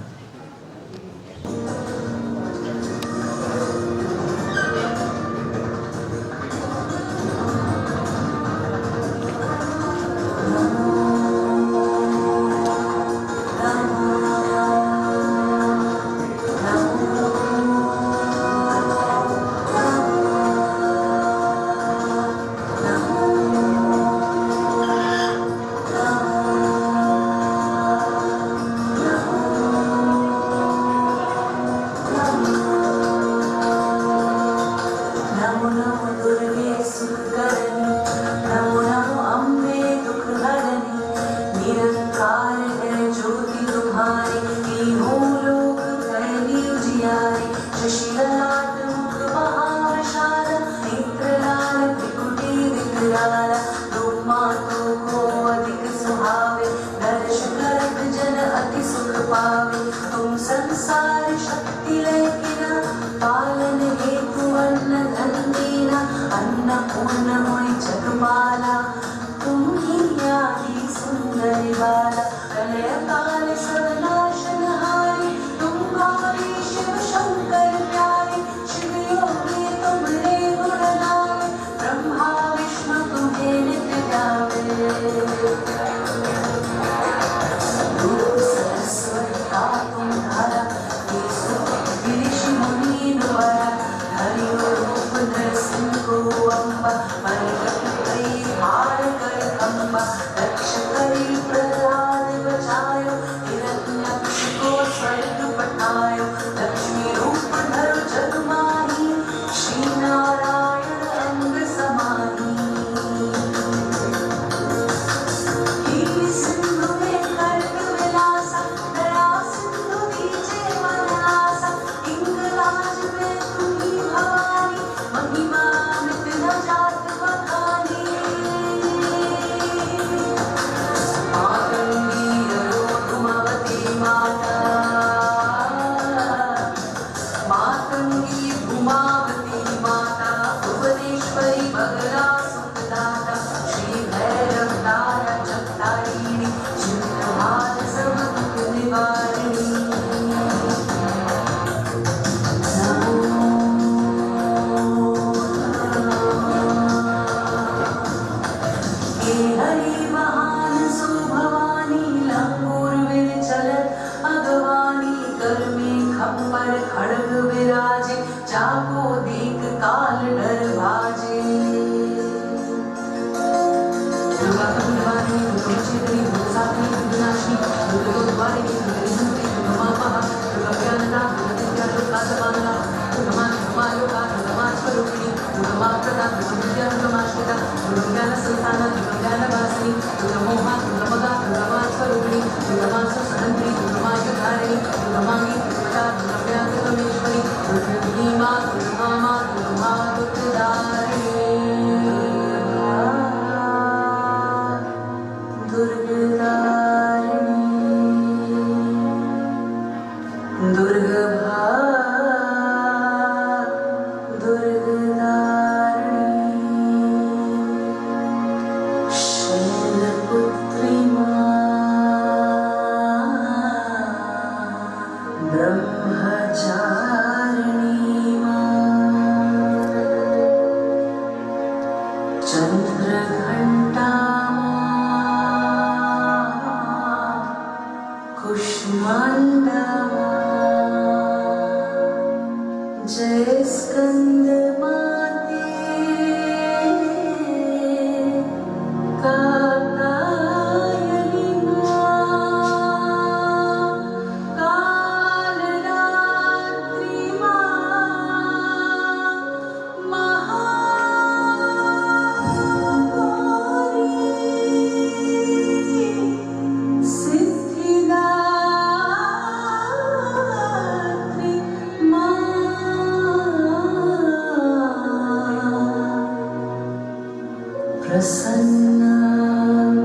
प्रसन्ना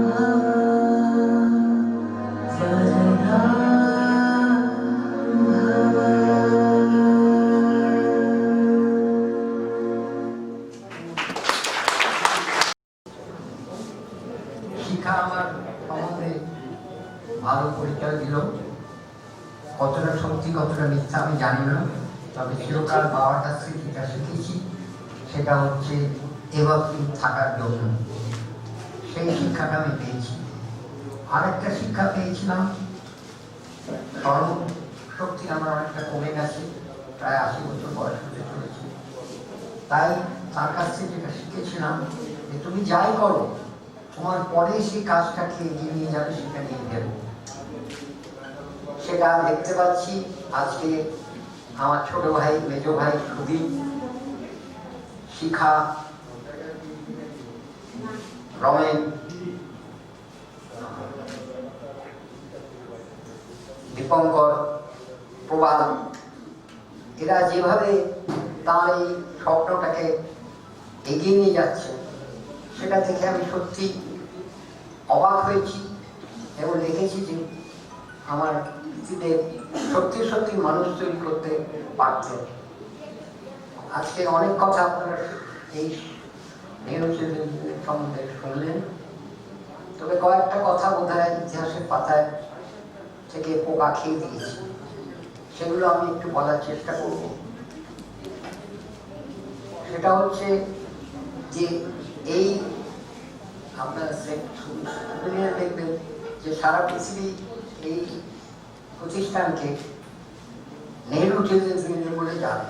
भव वरदा भव। শিক্ষা আমার সম্বন্ধে ভালো পরিচয় দিল। কতটা সত্যি কতটা মিথ্যা আমি জানি না, তবে চিরকাল বাবার কাছ থেকে যেটা শিখেছি সেটা হচ্ছে এভাবে থাকার জন্য। সেই শিক্ষাটা আমি পেয়েছি। আরেকটা শিক্ষা পেয়েছিলাম, স্মরণ শক্তি আমার অনেকটা কমে গেছে, প্রায় 80 বছর বয়স হতে চলেছে। তাই তার কাছ থেকে যেটা শিখেছিলাম যে তুমি যাই করো, তোমার পরে সেই কাজটাকে এগিয়ে নিয়ে যাবে, সেটা নিয়ে ভেবো। সেটা দেখতে পাচ্ছি আজকে আমার ছোট ভাই, মেজ ভাই সুদীপ, শিখা, রমেন, দীপঙ্কর, প্রবাল, এরা যেভাবে তার এই স্বপ্নটাকে এগিয়ে নিয়ে যাচ্ছে, সেটা দেখে আমি সত্যি অবাক হয়েছি এবং দেখেছি যে আমার পৃথিবীতে সত্যি সত্যি মানুষ তৈরি করতে পারতেন। আজকে অনেক কথা আপনারা এই নেহরু চিলড্রেন সম্বন্ধে শুনলেন, তবে কয়েকটা কথা বোধহয় ইতিহাসের পাতায় থেকে পোকা খেয়ে দিয়েছি, সেগুলো আমি একটু বলার চেষ্টা করব। সেটা হচ্ছে যে এই আপনারা দেখবেন যে সারা পৃথিবী এই প্রতিষ্ঠানকে নেহরু চিলড্রেন্স ইউনিয়ন বলে জানে,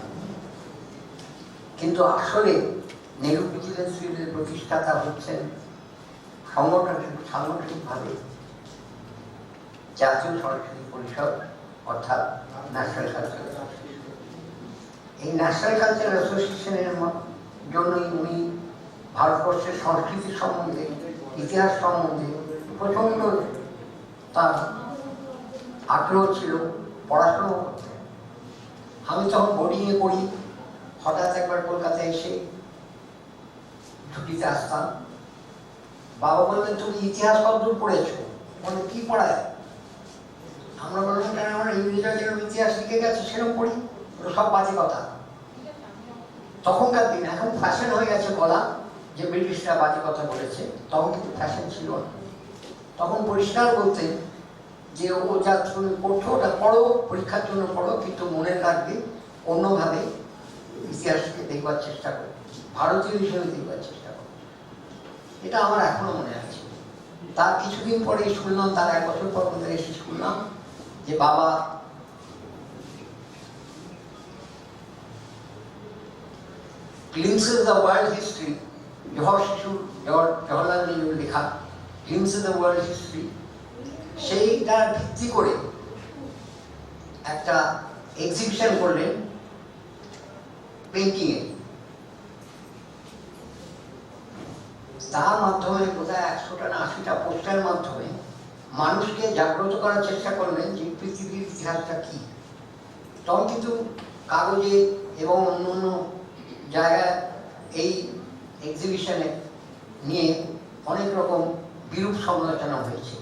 কিন্তু আসলে নেহরু চিলড্রেন্স ইউনিয়নের প্রতিষ্ঠাতা হচ্ছেন সাংগঠনিকভাবে জাতীয় সাংস্কৃতিক পরিষদ, অর্থাৎ ন্যাশনাল কালচারাল অ্যাসোসিয়েশন। এই ন্যাশনাল কালচারাল অ্যাসোসিয়েশনের জন্যই উনি ভারতবর্ষের সংস্কৃতি সম্বন্ধে, ইতিহাস সম্বন্ধে প্রচন্ড তার আগ্রহ ছিল, পড়াশোনা করতে। আমি তখন বোর্ডিংয়ে পড়ি, হঠাৎ একবার কলকাতায় এসে ছুটিতে আসতাম। বাবা বললেন, তুমি ইতিহাস কতদূর পড়েছো? বলে, কি পড়ায়? আমরা বললাম, কেন আমরা ইংরেজরা যেরকম ইতিহাস লিখে গেছে সেরকম পড়ি, ওটা সব বাজে কথা। তখনকার দিন, এখন ফ্যাশন হয়ে গেছে বলা যে ব্রিটিশরা বাজে কথা বলেছে, তখন কিন্তু ফ্যাশন ছিল না। তখন পরিষ্কার বলতেন যে ও যা তুমি পড়ছো ওটা পড়ো, পরীক্ষার জন্য পড়ো, কিন্তু মনে রাখবে অন্যভাবে ইতিহাসকে দেখবার চেষ্টা করো, ভারতীয় হিসেবে দেখবার চেষ্টা করো। এটা আমার এখনো মনে আছে। তার কিছুদিন পরে শুনলাম, তার 1 বছর পর মধ্যে এসে শুনলাম যে বাবা Glimpses of World History, Jawaharlal নেহরুর লেখা Glimpses of World History, সেইটার ভিত্তি করে একটা এক্সিবিশন করলেন পেন্টিংয়ে। তার মাধ্যমে বোধহয় 100টা না 80টা পোস্টারের মাধ্যমে মানুষকে জাগ্রত করার চেষ্টা করলেন যে পৃথিবীর ইতিহাসটা কি। তখন কিন্তু কাগজে এবং অন্য অন্য জায়গায় এই এক্সিবিশনে নিয়ে অনেক রকম বিরূপ সমালোচনা হয়েছে,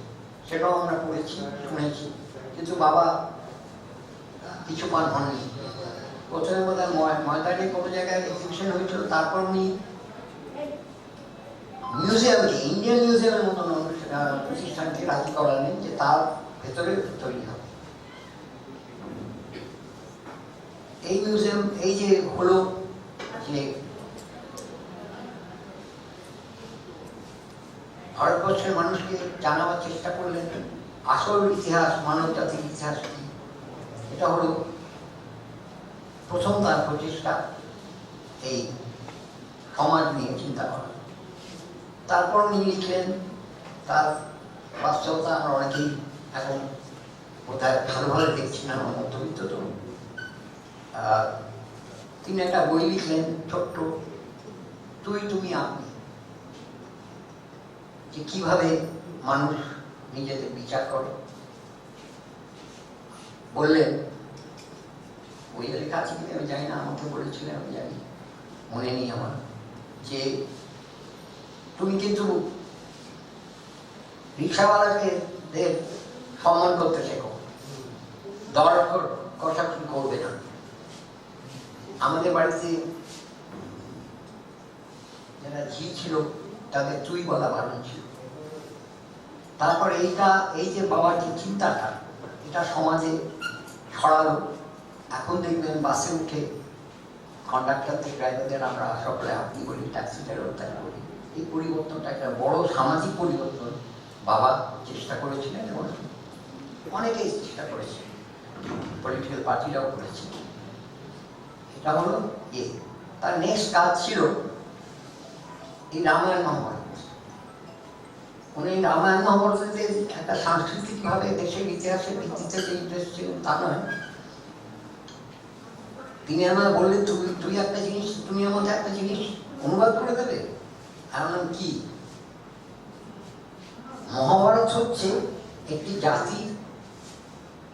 সেটাও আমরা পড়েছি, শুনেছি, কিন্তু বাবা কিছু পান হননি। প্রথমে বোধহয় ময়দানে কোনো জায়গায় এক্সিবিশন হয়েছিল, তারপর উনি মিউজিয়ামকে, ইন্ডিয়ান মিউজিয়ামের মতন প্রতিষ্ঠানকে রাজি করালেন যে তার ভেতরে তৈরি হবে এই মিউজিয়াম। এই যে হলো যে ভারতবর্ষের মানুষকে জানাবার চেষ্টা করলেন আসল ইতিহাস, মানব জাতির ইতিহাস কি, এটা হলো প্রথম তার প্রচেষ্টা, এই সমাজ নিয়ে চিন্তা করা। তারপর উনি লিখলেন, তার বাস্তবতা আমরা অনেকেই এখন কোথায় ভালো ভালো দেখছি না, মধ্যবিত্ত তো। তিনি একটা বই লিখলেন ছোট্ট, তুই তুমি আমি, যে কিভাবে মানুষ নিজেদের বিচার করে। বললেন, বইয়ে লেখা আছে কিনা আমি জানি না, আমাকে বলেছিলেন আমি জানি, মনে নেই আমার, যে তুমি কিন্তু রিক্সাওয়ালাকে সম্মান করতে শেখো, দর কষাকষি করবে না। আমাদের বাড়িতে যারা ঝি ছিল তাদের তুই বলা বারণ ছিল। তারপর এই যে বাবার যে চিন্তাটা, এটা সমাজে ছড়ালো। এখন দেখবেন বাসে উঠে কন্ডাক্টরদের, ড্রাইভারদের আমরা সকলে আপনি বলি, ট্যাক্সি ড্রাইভার তাই বলি। এই পরিবর্তনটা একটা বড় সামাজিক পরিবর্তন বাবা চেষ্টা করেছিলেন এবং অনেকেই চেষ্টা করেছে, পলিটিক্যাল পার্টিরাও করেছে। এটা হলো তার নেক্সট কাজ ছিল এই রামায়ণ মহাভারত। উনি রামায়ণ মহাভারতে একটা সাংস্কৃতিকভাবে দেশের ইতিহাসের ভিত্তিতে যে ইন্টারেস্ট ছিল তা নয়। তিনি আমায় বললেন, তুই একটা জিনিস, তুমি আমাদের একটা জিনিস অনুবাদ করে দেবে। এমন কি? মহাভারত হচ্ছে একটি জাতির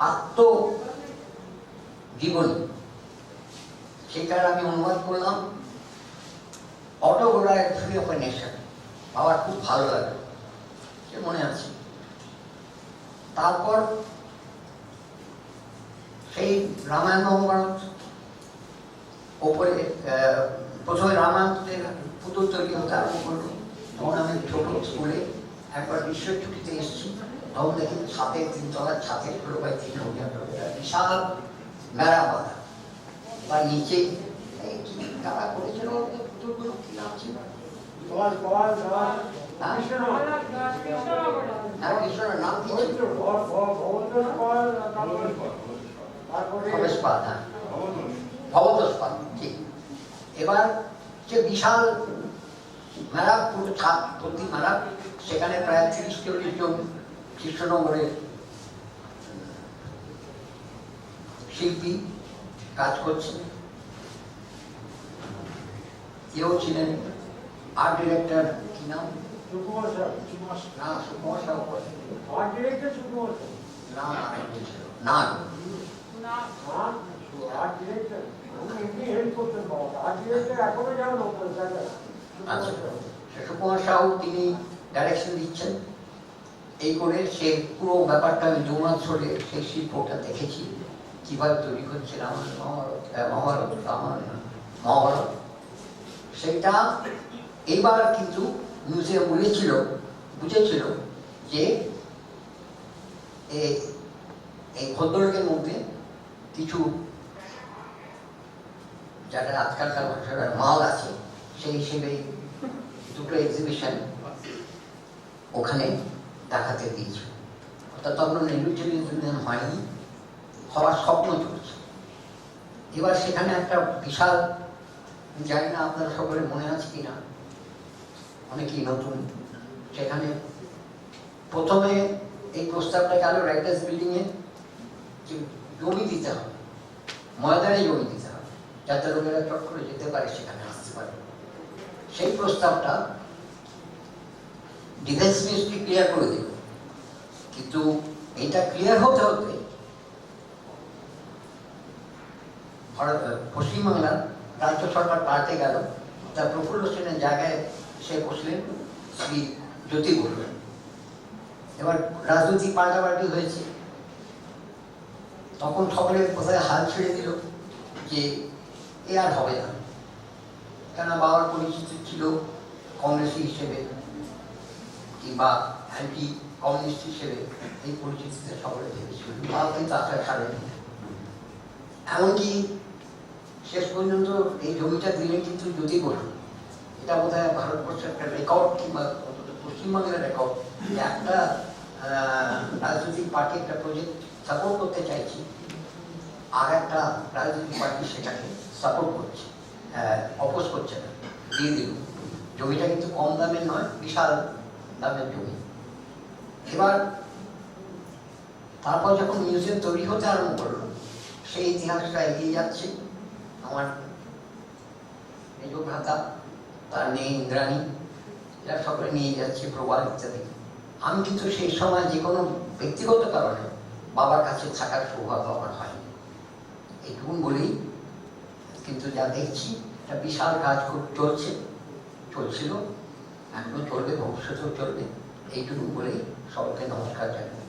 আত্মজীবনী, সেটার আমি অনুবাদ করলাম অটোবায়োগ্রাফি অফ এ নেশন। আমার খুব ভালো লাগে, সে মনে আছে। তারপর সেই রামায়ণ মহাভারত ওপরে প্রথমে রামায়ণের পুতুল তৈরি হতে আরম্ভ করলো। তখন আমি ছোট স্কুলে একবার বিশ্বের ছুটিতে এসেছি, তখন দেখি ছাদে, 3 তলার ছাদে 3x3 বিশাল মেলা বাঁধা, তার নিচে তারা করেছিল পুতুলগুলো, কি নাম ছিল? কৃষ্ণের নাম কি ছিল? ভবতোষ, ঠিক। এবার যে বিশাল মেলা, পুরো ছাদ ভর্তি মেলা, সেখানে প্রায় 30-40 জন কৃষ্ণনগরের শিল্পী কাজ করছেন। কেউ ছিলেন আর্ট ডিরেক্টর, কি নাম? সুকুমার সাহু। না, সুকুমার সাহু আর্ট ডিরেক্টর। সুকুমার সাহু না, না, না, আর্ট ডিরেক্টর। সুকুমার সাহু তিনি ডাইরেকশন দিচ্ছেন। এই করে সে পুরো ব্যাপারটা আমি 2 মাস ধরে সেই শিল্পটা দেখেছি, কিভাবে তৈরি হচ্ছে মহাভারত। সেটা এইবার কিন্তু মিউজিয়াম বুঝেছিল যে এই ভদ্রলোকের মধ্যে কিছু যারা আজকালকার ভাষার মাল আছে, সেই হিসেবে 2টো এক্সিবিশন ওখানে দেখাতে দিয়েছে। অর্থাৎ তখন নিউট্রিশন হয়নি, হওয়ার স্বপ্ন চলছে। এবার সেখানে একটা বিশাল, জানি না আপনারা সকলে মনে আছে কিনা, অনেকেই নতুন, সেখানে প্রথমে এই প্রস্তাবটা গেল রাইটার্স বিল্ডিং এ জমি দিতে হবে, ময়দানে জমি দিতে হবে, যাতে লোকেরা চট করে যেতে পারে, সেখানে আসতে পারে। সেই প্রস্তাবটা ডিফেন্স মিনিস্ট্রি ক্লিয়ার করে দিল, কিন্তু এটা ক্লিয়ার হতে হতে পশ্চিমবাংলার রাজ্য সরকার পাল্টে গেল। তার প্রফুল্ল সেনের জায়গায় সে বসলেন শ্রী জ্যোতি বসু। এবার রাজনৈতিক পাল্টাপাল্টি হয়েছে, তখন সকলের কোথায় হাল ছেড়ে দিল যে এ আর হবে না। কেন, বাবার পরিচিতি ছিল কংগ্রেসি হিসেবে কিংবা অ্যান্টি কমিউনিস্ট হিসেবে, এই পরিচিতিতে সকলে ভেবেছিল। বাবা কিন্তু আশা ছাড়েনি। এমনকি শেষ পর্যন্ত এই জমিটা দিলেন কিন্তু জ্যোতি বসু। এটা বোধ হয় ভারতবর্ষের একটা রেকর্ড, কিংবা পশ্চিমবঙ্গের রেকর্ড, যে একটা রাজনৈতিক পার্টি একটা প্রজেক্ট সাপোর্ট করতে চাইছি, আর একটা রাজনৈতিক পার্টি সেটাকে সাপোর্ট করছে, অপোজ করছে না, দিয়ে দিল। জমিটা কিন্তু কম দামের নয়, বিশাল দামের জমি। এবার তারপর যখন মিউজিয়াম তৈরি হতে আরম্ভ করলো, সেই ইতিহাসটা এগিয়ে যাচ্ছে। আমার মেজ ভ্রাতা, তার মেয়ে ইন্দ্রাণী, এরা সকলে নিয়ে যাচ্ছে, প্রবাল ইত্যাদি। আমি কিন্তু সেই সময় যে কোনো ব্যক্তিগত কারণে বাবার কাছে থাকার সৌভাগ্য আমার হয়নি। এইটুকুন বলেই কিন্তু যা দেখছি, একটা বিশাল কাজ চলছিল। এখনো চলবে, ভবিষ্যতেও চলবে। এইটুকু বলেই সবাইকে নমস্কার জানাই।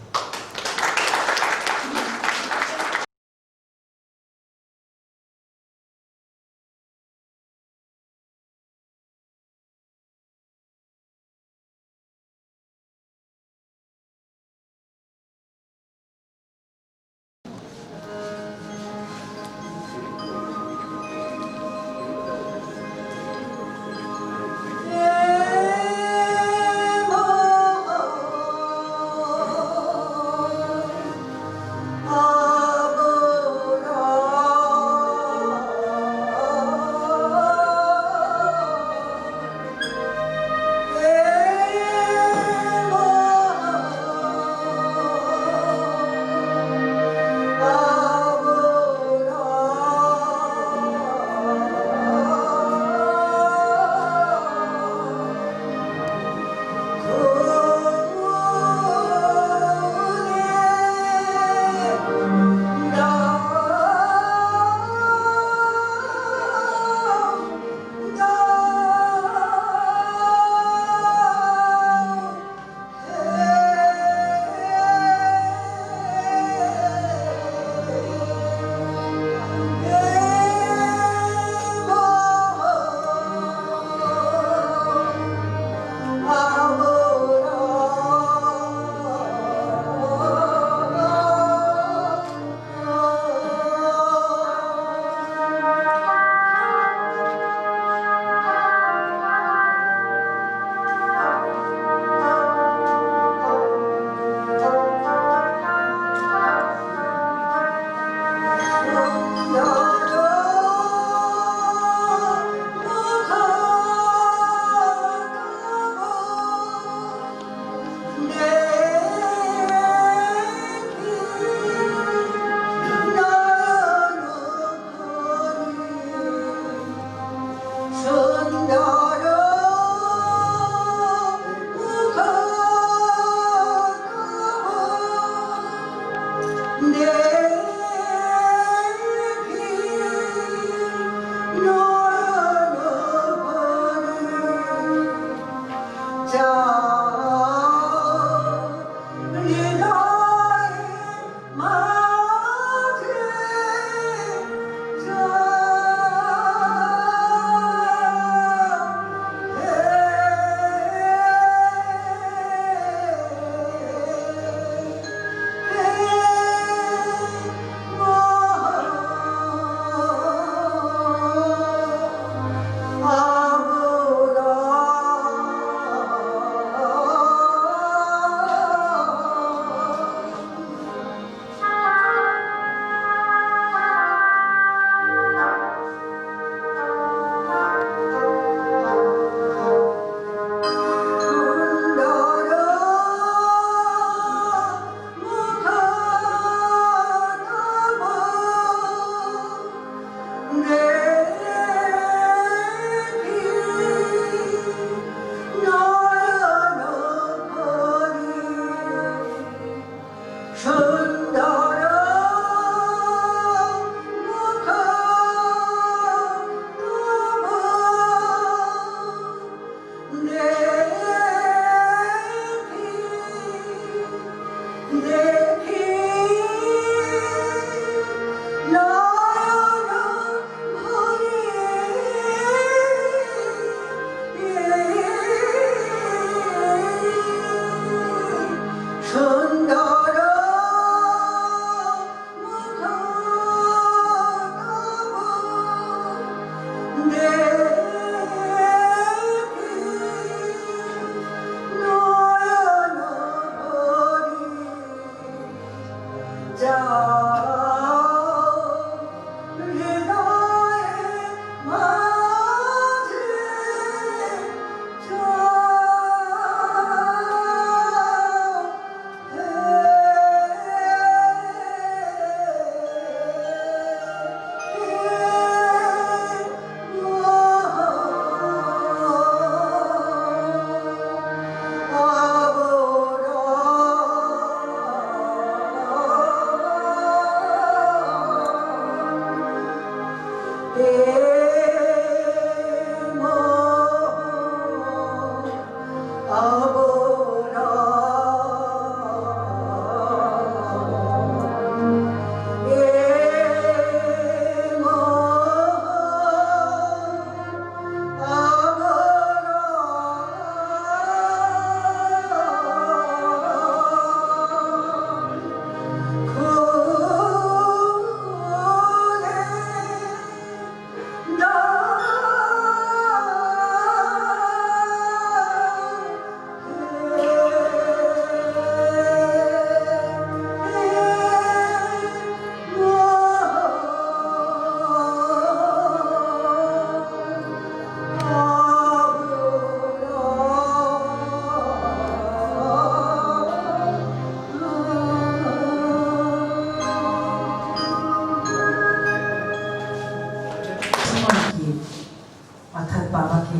অর্থাৎ বাবাকে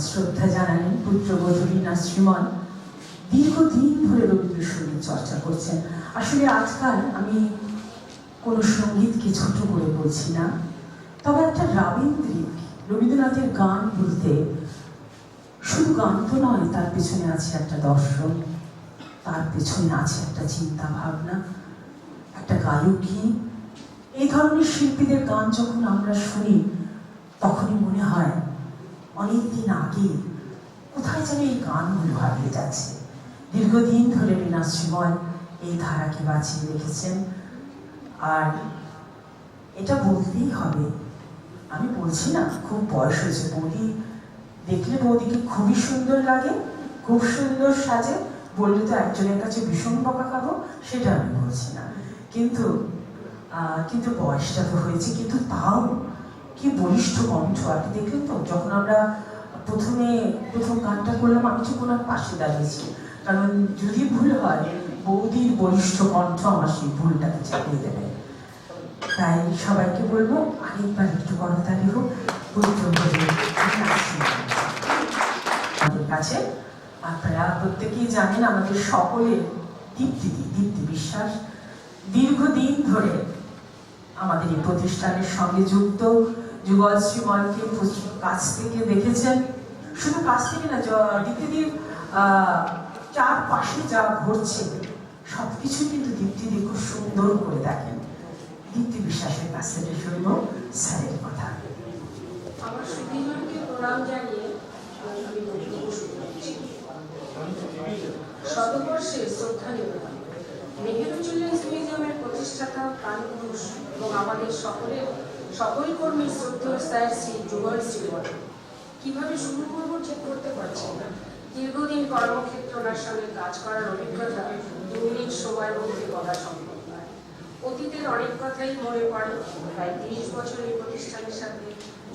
শ্রদ্ধা জানালেন। পুত্রবধূ রীনা শ্রীমান দীর্ঘদিন ধরে রবীন্দ্রসঙ্গীত চর্চা করছেন। আসলে আজকাল আমি কোনো সঙ্গীতকে ছোট করে বলছি না, তবে একটা রবীন্দ্রনাথের গান বলতে শুধু গান তো নয়, তার পেছনে আছে একটা দর্শন, তার পেছনে আছে একটা চিন্তা ভাবনা, একটা গায়কী। এই ধরনের শিল্পীদের গান যখন আমরা শুনি তখনই মনে হয় অনেকদিন আগে কোথায় যেন এই গানগুলো হারিয়ে যাচ্ছে। দীর্ঘদিন ধরে রীনা শ্রীমান এই ধারাকে বাঁচিয়ে রেখেছেন। আর এটা বলতেই হবে, আমি বলছি না খুব বয়স হয়েছে, বৌদি দেখলে বৌদিকে খুবই সুন্দর লাগে, খুব সুন্দর সাজে, বললে তো একজনের কাছে ভীষণ বকা খাবো, সেটা আমি বলছি না। কিন্তু বয়সটা তো হয়েছে, কিন্তু তাও কি বলিষ্ঠ কণ্ঠ। আপনি দেখলেন তো যখন আমরা প্রথম গানটা করলাম, আমি ঠিক ওনার পাশে দাঁড়িয়েছি, কারণ যদি ভুল হয় বৌদির বলিষ্ঠ কণ্ঠ আমার সেই ভুলটাকে চাপিয়ে দেবে। তাই সবাইকে বলবো আরেকবার একটু করতালি হোক আমাদের কাছে। আপনারা প্রত্যেকেই জানেন আমাদের সকলের দীপ্তি বিশ্বাস দীর্ঘদিন ধরে আমাদের এই প্রতিষ্ঠানের সঙ্গে যুক্ত। যুগল শ্রীমনকে কাছ থেকে দেখেছেন, শুধু কাছ থেকে না, দীপ্তিদির চারপাশে যা ঘটছে সবকিছু কিন্তু দীপ্তিদি খুব সুন্দর করে দেখেন। দীপ্তি বিশ্বাসের কাছ থেকে শুনব স্যারের কথা। আমার সুধীরকে প্রণাম জানিয়ে আমি বক্তব্য শুরু করছি। শতবর্ষে শ্রদ্ধা নিবেদন। নেহেরু চিলড্রেন্স মিউজিয়ামের প্রতিষ্ঠাতা প্রাণপুরুষ এবং আমাদের সকল কর্মীর শ্রদ্ধেয় স্যার শ্রী যুগল শ্রীমন। কিভাবে শুরু করবো ঠিক করতে পারছি না। দীর্ঘদিন কর্মক্ষেত্রে ওনার সঙ্গে কাজ করার অভিজ্ঞতা 2 মিনিট সময়ের মধ্যে বলা সম্ভব নয়। অতীতের অনেক কথাই মনে পড়ে, প্রায় 30 বছর এই প্রতিষ্ঠানের সাথে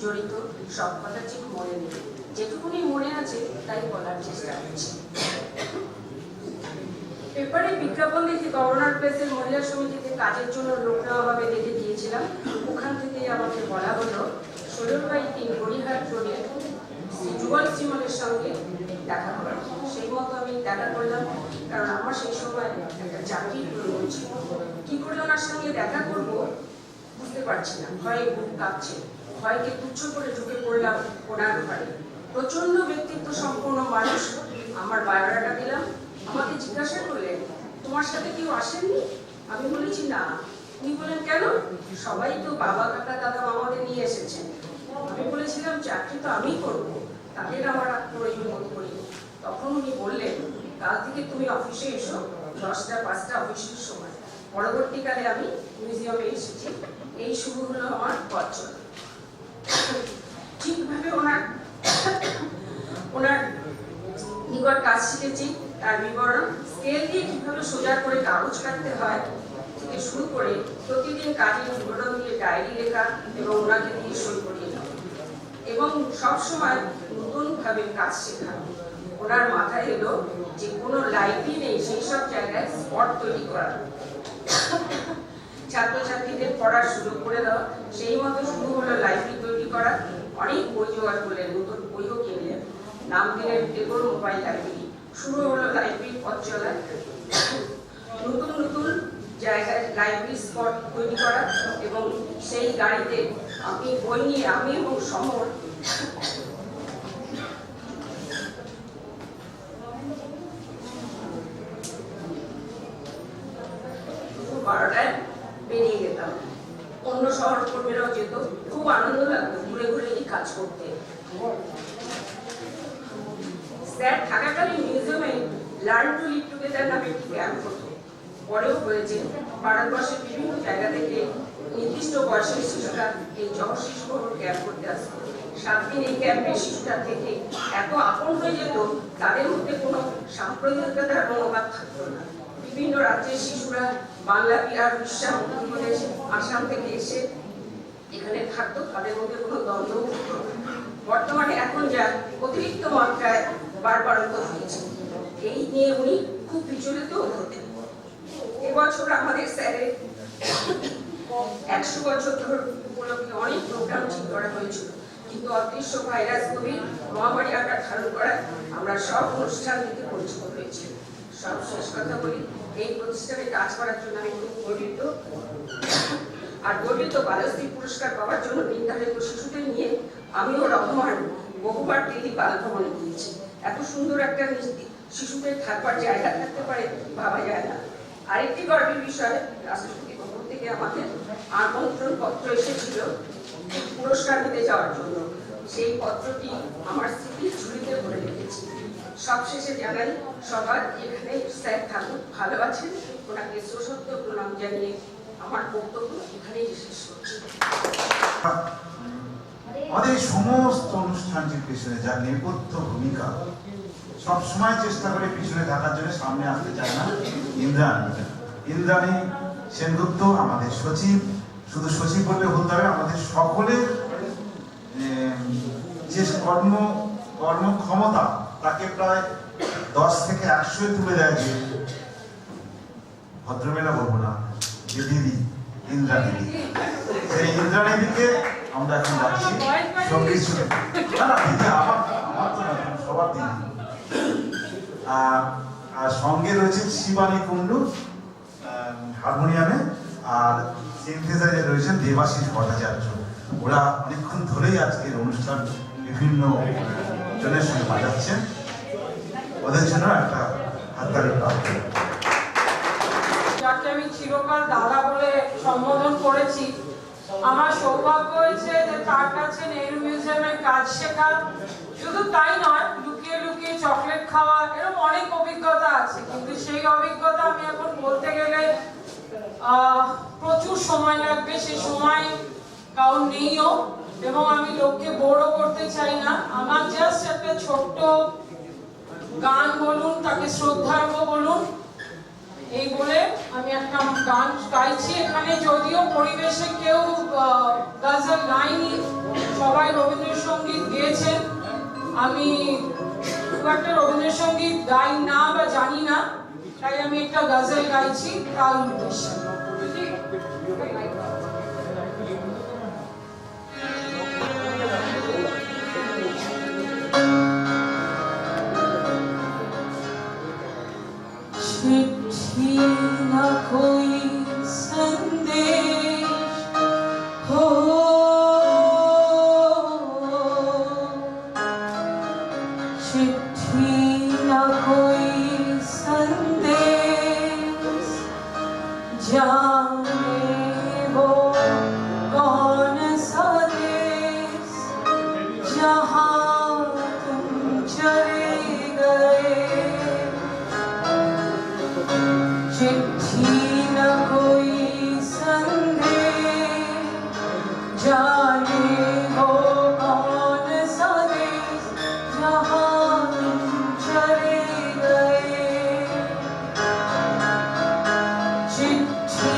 জড়িত, সব কথা ঠিক মনে নেই, যেটুকুনি মনে আছে তাই বলার চেষ্টা করছি। পেপারে বিজ্ঞাপন দেখে গভর্নর প্লেসের মহিলা সমিতিতে কাজের জন্য লোক নেওয়া হবে দেখে গিয়েছিলাম। ওখান থেকে আমাকে বলা হলো 16/3 গড়িহাট রোডে শ্রী যুগল শ্রীমনের সঙ্গে দেখা করার। সেই মতো আমি দেখা করলাম, কারণ আমার সেই সময় একটা চাকরির প্রয়োজন ছিল। কি করে ওনার সঙ্গে দেখা করবো বুঝতে পারছি না, ভয়ে বুক কাঁপছে। ভয়কে তুচ্ছ করে ঢুকে পড়লাম ওনার ঘরে। প্রচন্ড ব্যক্তিত্ব সম্পন্ন মানুষ। আমার বায়োডাটা দিলাম, আমাকে জিজ্ঞাসা করলেন তোমার সাথে কেউ আসেননি? আমি বলেছি না। উনি বলেন কেন? সবাই তো বাবা কাকা দাদা মামাদের নিয়ে এসেছেন। আমি বলেছিলাম চাকরি তো আমি করবো, তাদের আমার প্রয়োজন বোধ করি। তখন উনি বললেন কাল থেকে তুমি অফিসে এসো, 10টা 5টা অফিসের সময়। পরবর্তীকালে আমি মিউজিয়ামে এসেছি। এই শুরু হলো আমার পথ চলা। ঠিকভাবে ওনার নিকট কাজ শিখেছি। তার বিবরণ, স্কেল দিয়ে কিভাবে সোজা করে কাগজ কাটতে হয় থেকে শুরু করে প্রতিদিন কাজের বিবরণ দিয়ে ডায়েরি লেখা এবং ওনাকে দিয়ে সই করিয়ে দেওয়া, এবং সবসময় নতুনভাবে কাজ শেখা। ওনার মাথায় এলো যে কোনো লাইব্রেরি নেই সেই সব জায়গায় স্পট তৈরি করা, ছাত্রছাত্রীদের পড়ার সুযোগ করে দেওয়া। সেই মতো শুরু হলো লাইব্রেরি তৈরি করা। অনেক বই জোগাড় করলেন, নতুন বইও কিনলেন, নাম দিলেন টেবল মোবাইল লাইব্রেরি। শুরু হলো লাইব্রেরির পথ চলা। নতুন জায়গায় লাইব্রেরি স্পট তৈরি করা, এবং সেই গাড়িতে আমি বই নিয়ে আমি এবং সমর স্যার থাকাকালীন মিউজিয়ামে লার্ন টু লিভ টুগেদার নামে একটি ক্যাম্প হতো। পরেও হয়েছে ভারতবর্ষের বিভিন্ন জায়গা থেকে নির্দিষ্ট বয়সের শিশুরা এই জহশিশু ক্যাম্প করতে আসতো। 7 দিন এই ক্যাম্পের শিশুরা থেকে এত আপন হয়ে যেত, তাদের মধ্যে কোনো সাম্প্রদায়িকতার মনোভাব থাকতো না। বিভিন্ন রাজ্যের শিশুরা বাংলা, বিহার, উড়িষ্যা, মধ্যপ্রদেশ, আসাম থেকে এসে এখানে থাকতো, তাদের মধ্যে কোনো দ্বন্দ্ব হতো না। বর্তমানে এখন যা অতিরিক্ত মাত্রায় বারবারন্ত হয়েছে, এই নিয়ে উনি খুব বিচলিত হতেন। এবছর আমাদের স্যারের 100 বছর উপলক্ষে অনেক প্রোগ্রাম ঠিক করা হয়েছিল, কিন্তু অদৃশ্য ভাইরাস কোভিড মহামারী আকার ধারণ করায় আমরা সব অনুষ্ঠান থেকে বঞ্চিত হয়েছি। সব শেষ কথা বলি, এই প্রতিষ্ঠানে কাজ করার জন্য আমি খুব গর্বিত। আর গর্বিত বালশ্রী পুরস্কার পাওয়ার জন্য নির্ধারিত শিশুদের নিয়ে আমিও রহমান বহুবার দিল্লি বালভবনে গিয়েছি। এত সুন্দর একটা শিশুদের থাকবার জায়গা থাকতে পারে ভাবা যায় না। আরেকটি গর্বের বিষয়, রাষ্ট্রপতি ভবন থেকে আমাদের আমন্ত্রণ পত্র এসেছিল পুরস্কার নিতে যাওয়ার জন্য। সেই পত্রটি আমার স্মৃতির ঝুলিতে ভরে রেখেছি। সবশেষে জানাই সবার এখানে স্যার থাকুন, ভালো আছেন, ওনাকে সশব্দ প্রণাম জানিয়ে আমার বক্তব্য এখানেই শেষ করছি। আমাদের সমস্ত অনুষ্ঠানটির পিছনে যার নেপথ্য ভূমিকা, সবসময় চেষ্টা করে পিছনে থাকার জন্য, সামনে আসতে চায় না, ইন্দ্রাণী সেনগুপ্ত আমাদের সচিব। শুধু সচিব বললে হতে হবে, আমাদের সকলের যে কর্মক্ষমতা তাকে প্রায় 10 থেকে 100 তুলে দেয় যে ভদ্রমেলা বলবো না, যে দিদি ইন্দ্রাণী দিদি, সেই ইন্দ্রাণী দিকে আমরা এখন যাচ্ছি সঙ্গীত শুনে। না না দিদি, আমার তো না, সবার দিদি। আর সঙ্গে রয়েছে শিবানী কুণ্ডু হারমোনিয়ামে, আর সিনথেসাইজে রয়েছেন দেবাশিস ভট্টাচার্য। ওরা অনেকক্ষণ ধরেই আজকের অনুষ্ঠান বিভিন্ন জনের সঙ্গে বাজাচ্ছেন, ওদের জন্য একটা হাততালি প্রাপ্ত। যাকে আমি চিরকাল দাদা বলে সম্বোধন করেছি, আমার সৌভাগ্য হয়েছে যে তার কাছে নেহরু মিউজিয়ামের কাজ শেখা। শুধু তাই নয়, লুকিয়ে লুকিয়ে চকলেট খাওয়া, এরকম অনেক অভিজ্ঞতা আছে। কিন্তু সেই অভিজ্ঞতা আমি এখন বলতে গেলে প্রচুর সময় লাগবে, সেই সময় কারণ নেইও, এবং আমি লোককে বোরও করতে চাই না। আমার জাস্ট একটা ছোট্ট গান বলুন, তাকে শ্রদ্ধার্ঘ বলুন, এই বলে আমি একটা গান গাইছি এখানে। যদিও পরিবেশে কেউ গজল গাইনি, সবাই রবীন্দ্রসঙ্গীত গেয়েছেন। আমি খুব একটা রবীন্দ্রসঙ্গীত গাই না বা জানি না, তাই আমি একটা গজল গাইছি তার উদ্দেশ্যে। चिट्ठी न कोई संदेश हो, चिट्ठी न कोई संदेश, जाने वो कौन सा देश जहाँ तुम चले गए। चिट्ठी न कोई संदेश, जाने वो कौन सा देश जहाँ तुम चले गए। चिट्ठी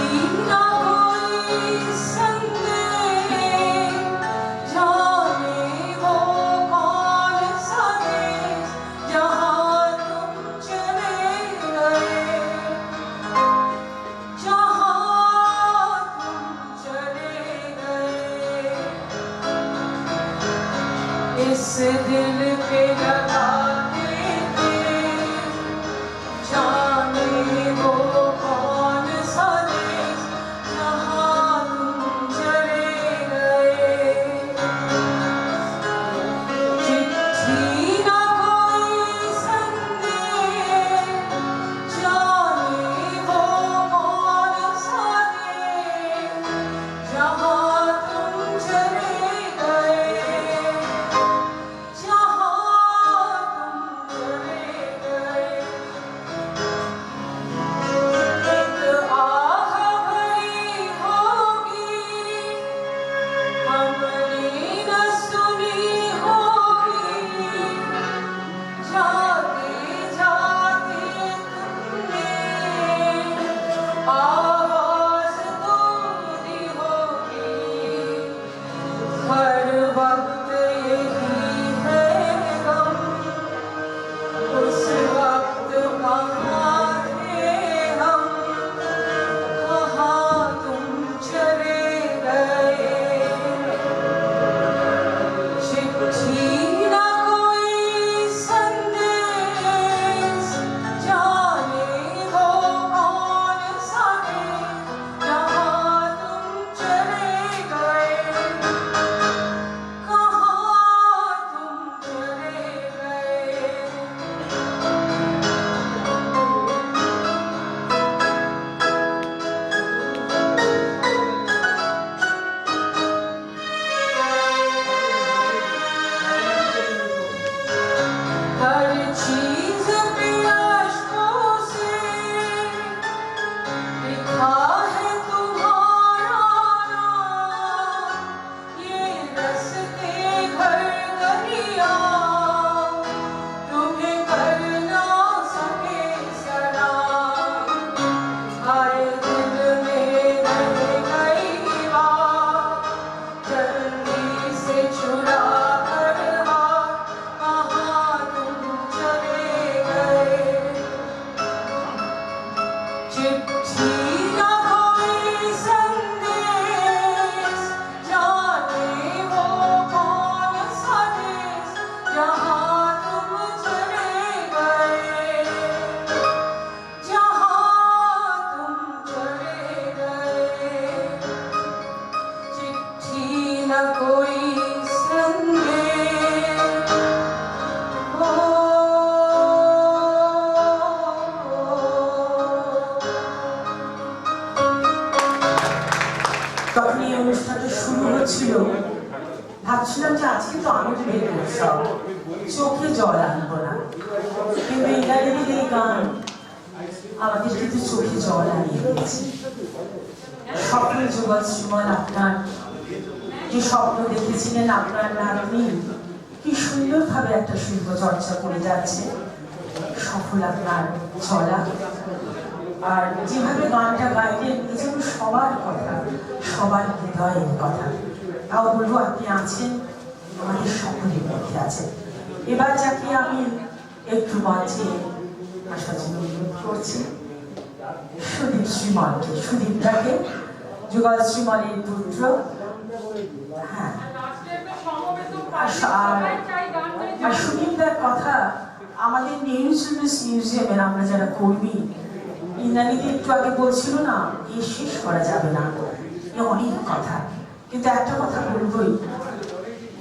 জল আনবো না, কিন্তু ইন্দ্রাণীদের এই গান আমাদের কিন্তু চোখে জল আনিয়ে দিয়েছে। স্বপ্ন যুগল শ্রীমল, আপনার যে স্বপ্ন দেখেছিলেন আপনার নাতনি কি সুন্দরভাবে একটা শিল্প চর্চা করে যাচ্ছে, সফল আপনার চলা। আর যেভাবে গানটা গাইলেন এ যেন সবার কথা, সবার হৃদয়ের কথা। তাও বলবো আপনি আছেন, আমাদের সকলের মধ্যে আছেন। এবার যাকে আমি একটু মঞ্চে আসার জন্য অনুরোধ করছি সুদীপ শ্রীমলকে, সুদীপটাকে, যুগল শ্রীমলের পুত্র। হ্যাঁ, আর সুদীপদার কথা আমাদের নেহরু চিলড্রেন্স মিউজিয়ামের আমরা যারা কর্মী, ইন্দ্রাণীদি একটু আগে বলছিল না, এ শেষ করা যাবে না, এ অনেক কথা। কিন্তু একটা কথা বলবই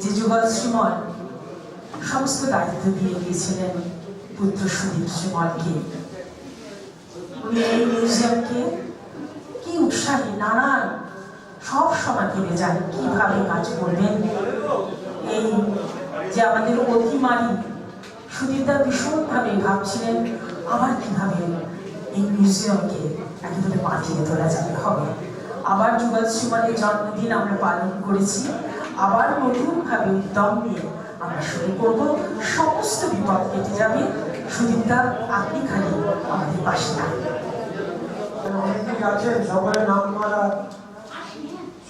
যে যুগল শ্রীমল সমস্ত দায়িত্ব দিয়ে গিয়েছিলেন পুত্র সুদীপ শ্রীমলকে। উনি এই মিউজিয়ামকে কি উৎসাহী, নানান সব সময় ভেবে যান কিভাবে কাজ করবেন। এই যে আমাদের অতিমারি সুদীপদা ভীষণভাবে ভাবছিলেন আবার কিভাবে এই মিউজিয়ামকে একেবারে মাটিয়ে তোলা যাবে হবে। আবার যুগল শ্রীমলের জন্মদিন আমরা পালন করেছি, আবার নতুনভাবে উদ্যম নিয়ে আমরা শুরু করবো। সমস্ত বিপদ কেটে যাবে, সুদীপদা আপনি খালি আমাদের পাশে থাকবেন। অনেকেই আছেন, সকলের নাম করা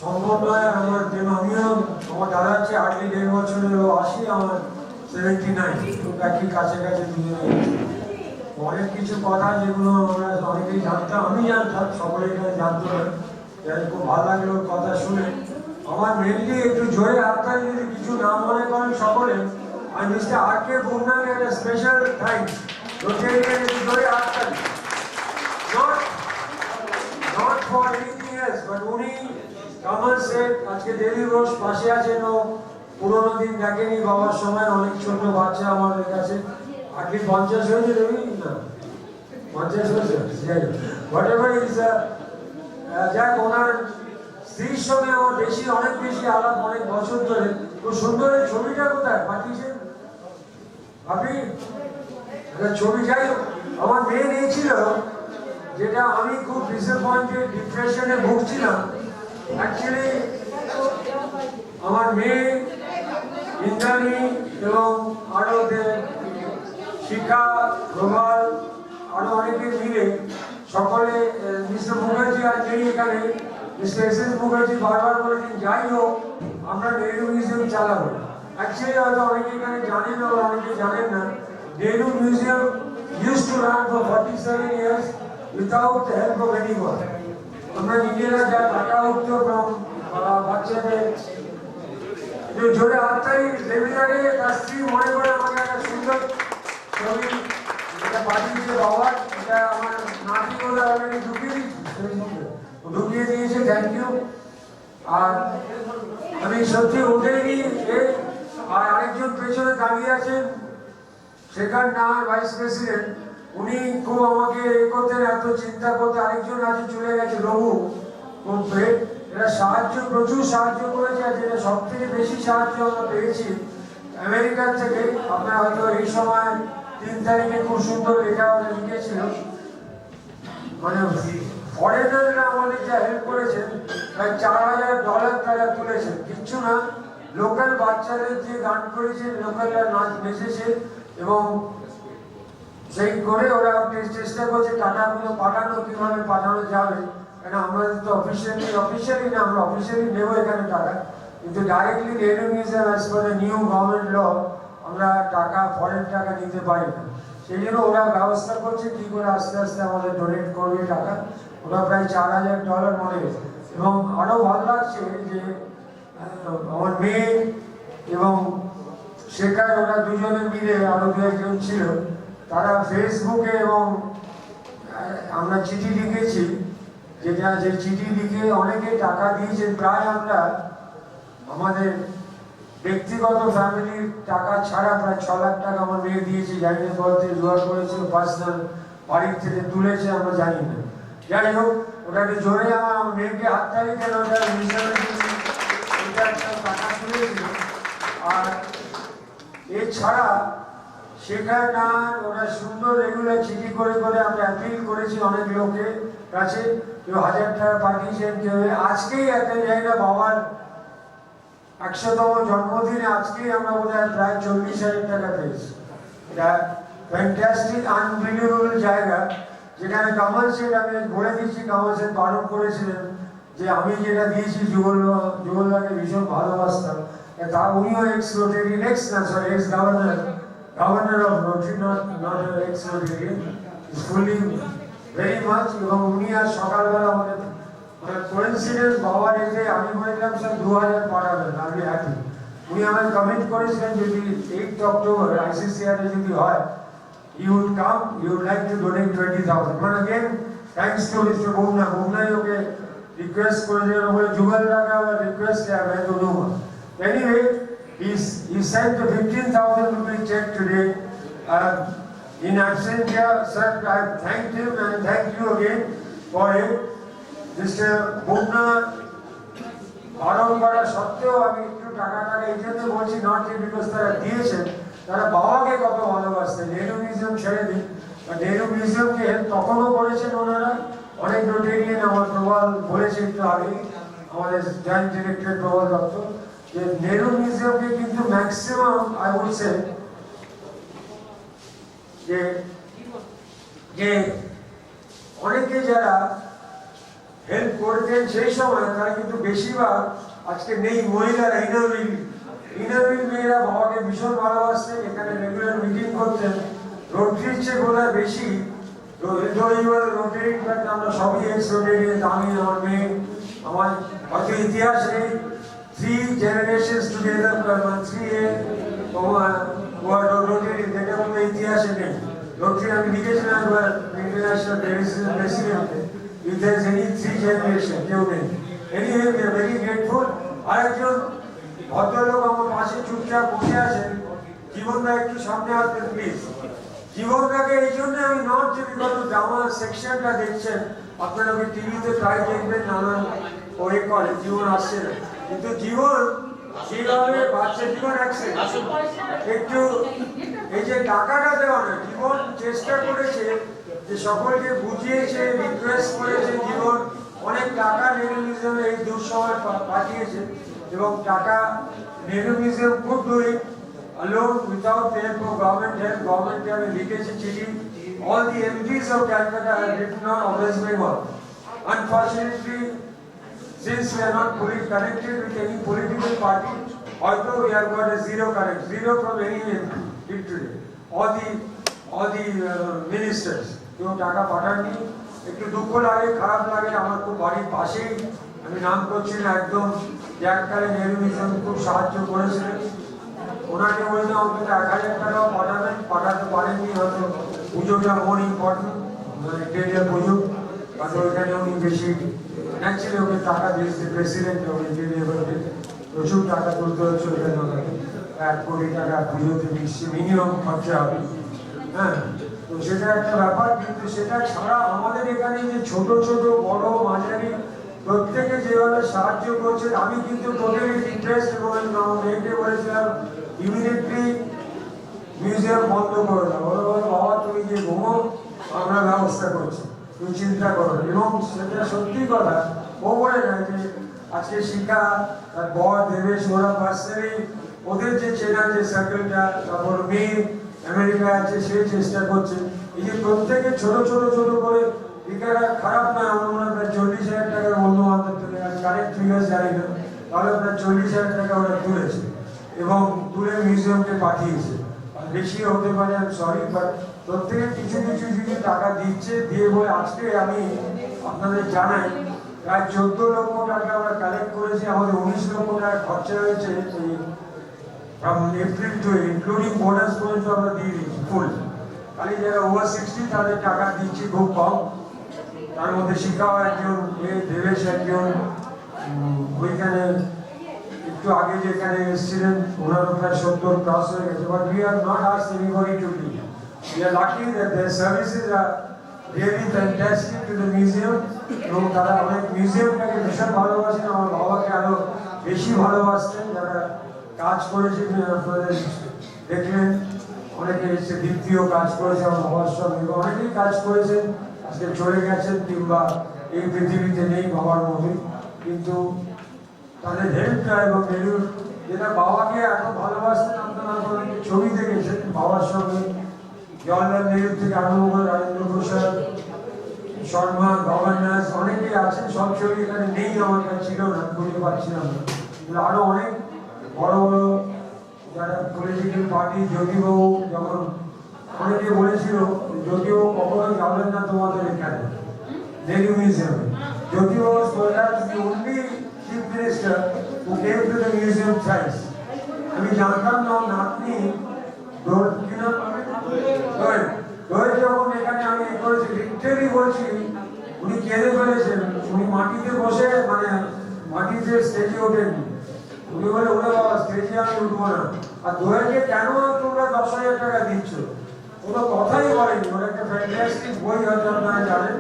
সম্ভব নয়। আমার আমিও, আমার দাদা হচ্ছে আটলি 1.5 বছরের, 80, আমার 79, খুব একই কাছাকাছি দুজনে। অনেক কিছু কথা যেগুলো আমরা অনেকেই জানতাম, আমি জানতাম, সকলে এখানে জানতো না। যাই খুব ভালো লাগলো কথা শুনে। আমার মেনলি একটু জোরে হাততালি যদি কিছু না মনে করেন সকলে, আর মিস্টার আর.কে. বুমনাকে একটা স্পেশাল থ্যাঙ্কস। জোরে হাততালি, not for anything else, but উনি কামাল শেখ আজকে দেবী ঘোষ পাশে আছেন। ও পুরোনো দিন দেখেনি, বাবার সময় অনেক ছোট বাচ্চা আমাদের কাছে। আগে 50 হয়েছে দেবী না, 50 হয়েছে, যাই হোক, হোয়াটএভার ইজ। যাক, ওনার স্ত্রীর সঙ্গে আমার অনেক বেশি আলাপ, অনেক বছর ধরে। খুব সুন্দর। এই ছবিটা কোথায় পাঠিয়েছেন আপনি? ছবি। যাই হোক, আমার মেয়ে এই ছিল যেটা আমি খুব ডিসঅ্যাপয়েন্টেড, ডিপ্রেশনে ভুগছিলাম। অ্যাকচুয়ালি আমার মেয়ে ইন্দ্রাণী এবং আরো শিখা, প্রভাল, আরো অনেকে মিলে সকলে, মিস্টার মুখার্জি আর নেই এখানে, মিস্টার এস.এস. মুখার্জি বারবার বলেছেন যাই হোক আমরা নেহরু মিউজিয়াম চালাবো। অ্যাকচুয়ালি হয়তো অনেকে এখানে জানেন না, অনেকে জানেন না, Nehru museum used to run for 47 years without the help of anyone. আমরা নিজেরা যা টাকা উঠতো বাচ্চাদের জোরে হাততালি দেবী লাগে। তার স্ত্রী মনে করে আমাকে একটা সুন্দর ছবি এটা পাঠিয়েছে বাবার, এটা আমার নাতি বলে অলরেডি ঢুকিয়ে দিয়েছে, থ্যাংক ইউ। আর আমি সত্যি ওদেরই। আর আরেকজন পেছনে দাঁড়িয়ে আছেন, শেখার নামের ভাইস প্রেসিডেন্ট, উনি খুব আমাকে করতেন, এত চিন্তা করতে। আরেকজন আছে চলে গেছে, রঘু করতে। এরা প্রচুর সাহায্য করেছে। আর যেটা সব থেকে বেশি সাহায্য আমরা পেয়েছি আমেরিকার থেকে। আপনার হয়তো এই সময় 3 তারিখে খুব সুন্দর লেখা লিখেছিল, মানে ফরেনাররা আমাদের যা হেল্প করেছেন, প্রায় $4,000 তারা তুলেছেন। কিচ্ছু না, লোকাল বাচ্চাদের যে গান করেছেন, লোকালরা নাচ নেচেছে এবং সেই করে ওরা চেষ্টা করছে টাকাগুলো পাঠানো, কিভাবে পাঠানো যাবে। কেন আমরা তো অফিসিয়ালি না, আমরা অফিসিয়ালি নেবো এখানে টাকা, কিন্তু directly Nehru museum as per the new government law আমরা টাকা, ফরেন টাকা নিতে পারি না। সেই জন্য ওরা ব্যবস্থা করছে কি করে আস্তে আস্তে আমাদের ডোনেট করবে টাকা। ওরা প্রায় $4,000 মনে গেছে। এবং আরও ভালো লাগছে যে আমার মেয়ে এবং শেখার, ওরা দুজনে মিলে, আরো 2-1 ছিল, তারা ফেসবুকে এবং আমরা চিঠি লিখেছি, যে চিঠি লিখে অনেকে টাকা দিয়েছেন। প্রায় আমরা আমাদের ব্যক্তিগত ফ্যামিলির টাকা ছাড়া প্রায় 6 লাখ টাকা আমার মেয়ে দিয়েছি। জানি না বলতে জোয়ার করেছে, পার্সোনাল বাড়ির থেকে তুলেছে, আমরা জানি না। যাই হোক, ওটাকে জোরে আমার মেয়েকে হাততালি কেন, ওটা একটা টাকা তুলেছিল। আর এছাড়া শেখার ওরা সুন্দর রেগুলার চিঠি করে করে আমরা অ্যাপিল করেছি অনেক লোকের কাছে, কেউ 1000 টাকা পাঠিয়েছেন, কেউ আজকেই একটা জায়গা বাবার 100তম জন্মদিনে আজকেই আমরা বোধহয় প্রায় 40,000 টাকা পেয়েছি। এটা ফ্যান্টাস্টিক আনবিলিভেবল জায়গা, যেখানে কামাল সেট, আমি বলে দিচ্ছি, কামাল সেট বারণ করেছিলেন যে আমি যেটা দিয়েছি যুগলদাকে ভীষণ ভালোবাসতাম, তা উনিও ex Rotarian, ex governor of Rotary, not ex Rotarian, fully very much. এবং উনি আজ সকালবেলা আমাদের কোইন্সিডেন্স বাবার এসে আমি বলেছিলাম স্যার 2000 পাঠাবেন, আমি হ্যাপি। উনি আমায় কমিট করেছিলেন যদি 8 অক্টোবর ICCR যদি হয়, you would come, you would like to donate 20,000. But again, thanks to Mr. Bhumna, okay request করে দেওয়ার উপরে যুগল রাখা আমার রিকোয়েস্ট আমি তো নেব। Anyway, he sent the 15,000 rupee check today. In absentia, sir, I thanked him and thank you again for it. Mr. Bhumna বারণ করা সত্ত্বেও আমি একটু টাকা এই জন্য বলছি, নট বিকজ তারা দিয়েছেন, তারা বাবাকে কত ভালোবাসতেন। নেহরু মিউজিয়াম ছেড়ে দিন, নেহরু মিউজিয়ামকে তখনও করেছেন ওনারা। অনেক রোটেরিয়ান, আমার প্রবাল বলেছে একটু আগে, আমাদের জয়েন্ট ডিরেক্টর প্রবাল দত্ত, যে নেহরু মিউজিয়ামকে কিন্তু ম্যাক্সিমাম আই উড সে যে অনেকে যারা হেল্প করতেন সেই সময়, তারা কিন্তু বেশিরভাগ আজকে নেই। মহিলারা, ইনারভিল মেয়েরা বাবাকে ভীষণ ভালোবাসতেন, এখানে রেগুলার মিটিং করতেন। রোটারির চেয়ে বোধহয় বেশি, রোটারি, আমরা সবই এক্স রোটারিয়ান, আমি, আমার মেয়ে, আমার হয়তো ইতিহাস নেই, 3 generations together, 3 রোটারি, যেটা কোনো ইতিহাসে নেই। রোটারি আমি লিখেছিলাম একবার international প্রেসিডেন্টে, if there is any 3 generation, কেউ নেই। Anyway, we are very grateful. আরেকজন ভদ্রলোক আমার পাশে চুপচাপ বসে আছেন, জীবনদা, একটু সামনে আসবেন প্লিজ। জীবনদাকে এই জন্য আমি নট যে বিগত ড্রামা সেকশনটা দেখছেন, আপনারা ওই টিভিতে প্রায় দেখবেন, নানান ওই করে, জীবন আসছে না, কিন্তু জীবন যেভাবে বাচ্চা জীবন একটু এই যে টাকাটা দেওয়া না, জীবন চেষ্টা করেছে যে সকলকে বুঝিয়েছে, রিকোয়েস্ট করেছে, জীবন অনেক টাকা নেহরু মিউজিয়ামে এই দুঃসময় পাঠিয়েছে। এবং টাকা Nehru museum could do it alone without the help of government help. Government আমি লিখেছি চিঠি, all the MPs of Calcutta have written on West Bengal. Unfortunately, since we are not fully connected with any political party, although we have got a zero from any MP till today, all the ministers, কেউ টাকা পাঠাননি। একটু দুঃখ লাগে, খারাপ লাগে। আমার খুব বাড়ির পাশেই, আমি নাম করছি না, একদম এককালে নেহরু মিউজিয়াম খুব সাহায্য করেছিলেন। ওনাকে বলতে অন্তত 1000 টাকাও পাঠাতে পারেননি, হয়তো পুজোটা মোর ইম্পর্টেন্ট, ইন্ডিয়ার পুজো, হয়তো ওইখানে উনি বেশি ন্যাচুরালি ওকে টাকা দিয়েছে, প্রেসিডেন্ট প্রচুর টাকা তুলতে হচ্ছে ওইখানে, ওনাকে 1 কোটি টাকা পুজোতে মিনিমাম খরচা হবে। হ্যাঁ, তো সেটা একটা ব্যাপার। কিন্তু সেটা ছাড়া আমাদের এখানে যে ছোট ছোট, বড়, মাঝারি, প্রত্যেকে যেভাবে সাহায্য করছে, আমি কিন্তু টোটালি ইন্টারেস্ট মেয়েকে বলেছিলাম ইমিডিয়েটলি মিউজিয়াম বন্ধ করে দাও। ওরা বলে বাবা তুমি যে ঘুমো, আমরা ব্যবস্থা করছি, তুমি চিন্তা করো। এবং সেটা সত্যি কথা, ও বলে না যে আজকে শিখা, তার বর দেবেশ, ওরা পার্সোনালি ওদের যে চেনা যে সার্কেলটা, তারপর মেয়ে আমেরিকা আছে, সে চেষ্টা করছে। এই যে প্রত্যেকে ছোট ছোট করে, টিকাটা খারাপ নয়, আমার মনে হয় 40,000 টাকার বন্ধু বান্ধব থেকে, কারেক্ট ফিগার জানি না, তাহলে প্রায় 40,000 টাকা ওরা তুলেছে এবং তুলে মিউজিয়ামকে পাঠিয়েছে। বেশি হতে পারে, আমি সরি, বাট প্রত্যেকে কিছু কিছু যদি টাকা দিচ্ছে, দিয়ে বলে আজকে আমি আপনাদের জানাই প্রায় 14 লক্ষ টাকা আমরা কালেক্ট করেছি। আমাদের 19 লক্ষ টাকা খরচা হয়েছে from April to including bonus পর্যন্ত আমরা দিয়ে দিচ্ছি ফুল। খালি যারা ওভার 60 তাদের টাকা দিচ্ছি খুব কম। তার মধ্যে শিখাও একজন, দেবেশ একজন, ওইখানে একটু আগে যেখানে এসেছিলেন ওনারও প্রায় 70 ক্রস হয়ে গেছে। But we have not asked anybody to do. We are lucky that their services are really fantastic to the museum. এবং তারা অনেক মিউজিয়ামটাকে ভীষণ ভালোবাসেন, আমার বাবাকে আরো বেশি ভালোবাসতেন। যারা কাজ করেছেন আপনাদের দেখলেন, অনেকে এসে দ্বিতীয় কাজ করেছে, আমার বাবার সঙ্গে অনেকেই কাজ করেছেন, আজকে চলে গেছেন কিংবা এই পৃথিবীতে নেই বাবার মতোই, কিন্তু তাদের হেল্পটা এবং ভ্যালুর যেটা বাবাকে এত ভালোবাসতেন, আপনারা অনেকে ছবি দেখেছেন বাবার সঙ্গে জওয়াহরলাল নেহরু থেকে আরম্ভ করে রাজেন্দ্র প্রসাদ শর্মা গভর্নর অনেকেই আছেন, সব ছবি এখানে নেই, আমার কাছে ছিল না, খুঁজে পাচ্ছিলাম না, কিন্তু আরো অনেক বড় বড় যারা পলিটিক্যাল পার্টি, জ্যোতিবাবু যখন অনেকে বলেছিল জ্যোতিবাবু কখনোই যাবেন না তোমাদের এখানে নেহরু মিউজিয়ামে, Jyotibabu only chief minister who came to the museum thrice. আমি জানতাম না নাতনি যখন এখানে আমি করেছি লিটারেলি বলছি উনি কেঁদে ফেলেছেন, উনি মাটিতে বসে মানে মাটিতে স্টেজে ওঠেননি, উনি বলে ওরে বাবা স্টেজে আমি উঠবো না, আর দোয়েলকে কেন তোমরা 10,000 টাকা দিচ্ছ, কোনো কথাই বলেনি। ওর একটা ফ্যান্টাস্টিক বই হয়তো আপনারা জানেন,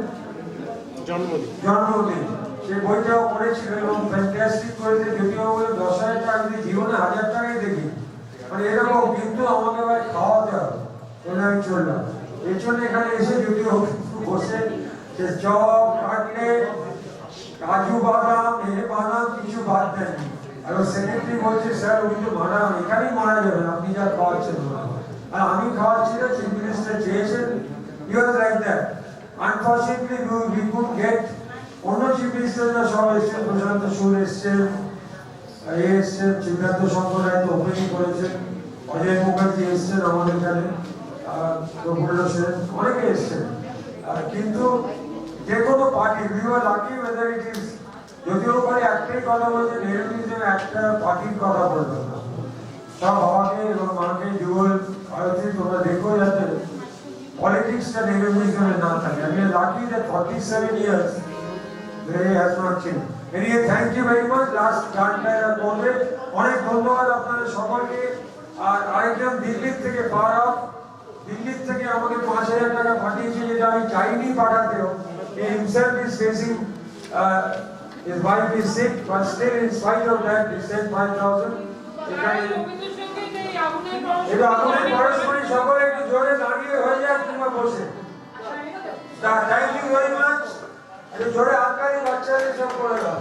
জন্মদিন, সেই বইটাও পড়েছিল এবং ফ্যান্টাস্টিক করেছে, যদিও বলে 10,000 টাকা যদি জীবনে 1,000 টাকাই দেখি মানে এরকম, কিন্তু আমাকে ভাই খাওয়াতে হবে, বলে আমি চললাম। এর জন্য এখানে এসে যদিও বসে সে চপ, কাটলেট, কাজু বাদাম, বাদাম কিছু বাদ দেননি। আর সেক্রেটারি বলছে স্যার উনি তো এখানেই মারা যাবেন, আপনি যা খাওয়াচ্ছেন, আর আমি খাওয়াচ্ছি না, চিফ মিনিস্টার চেয়েছেন, he was like that. Unfortunately we could get অন্য চিফ মিনিস্টাররা সব এসছেন, প্রশান্ত সুর এসছেন, এসছেন, সিদ্ধার্থ শঙ্কর রায় তো ওপেনিং করেছেন, অজয় মুখার্জি এসছেন আমাদের এখানে, প্রফুল্ল সেন অনেকে এসছেন, কিন্তু যে কোনো party we were lucky whether it is যদিও করে একটাই কথা বলছে নেহরু মিউজিয়ামে একটা পার্টির কথা বললাম না, সব বাবাকে এবং মাকে যুগল ভারতী তোমরা দেখো যাতে পলিটিক্সটা নেহরু মিউজিয়ামে না থাকে। আমি lucky that 47 years there has not changed. Anyway, thank you very much. Last গানটা করবে, অনেক ধন্যবাদ আপনাদের সকলকে। আর আরেকজন দিল্লির থেকে ফারাক, দিল্লির থেকে আমাকে 5,000 টাকা পাঠিয়েছে, যেটা আমি চাইনি পাঠাতেও। He himself is facing his wife is sick, but still in spite of that he sent 5,000. এটা আগুনের পরস্পরই সকলে একটু জোরে দাঁড়িয়ে হয়ে যায় কিংবা বসে। Thank you very much. একটু জোরে হাততালি বাচ্চাদের সব করে দাও।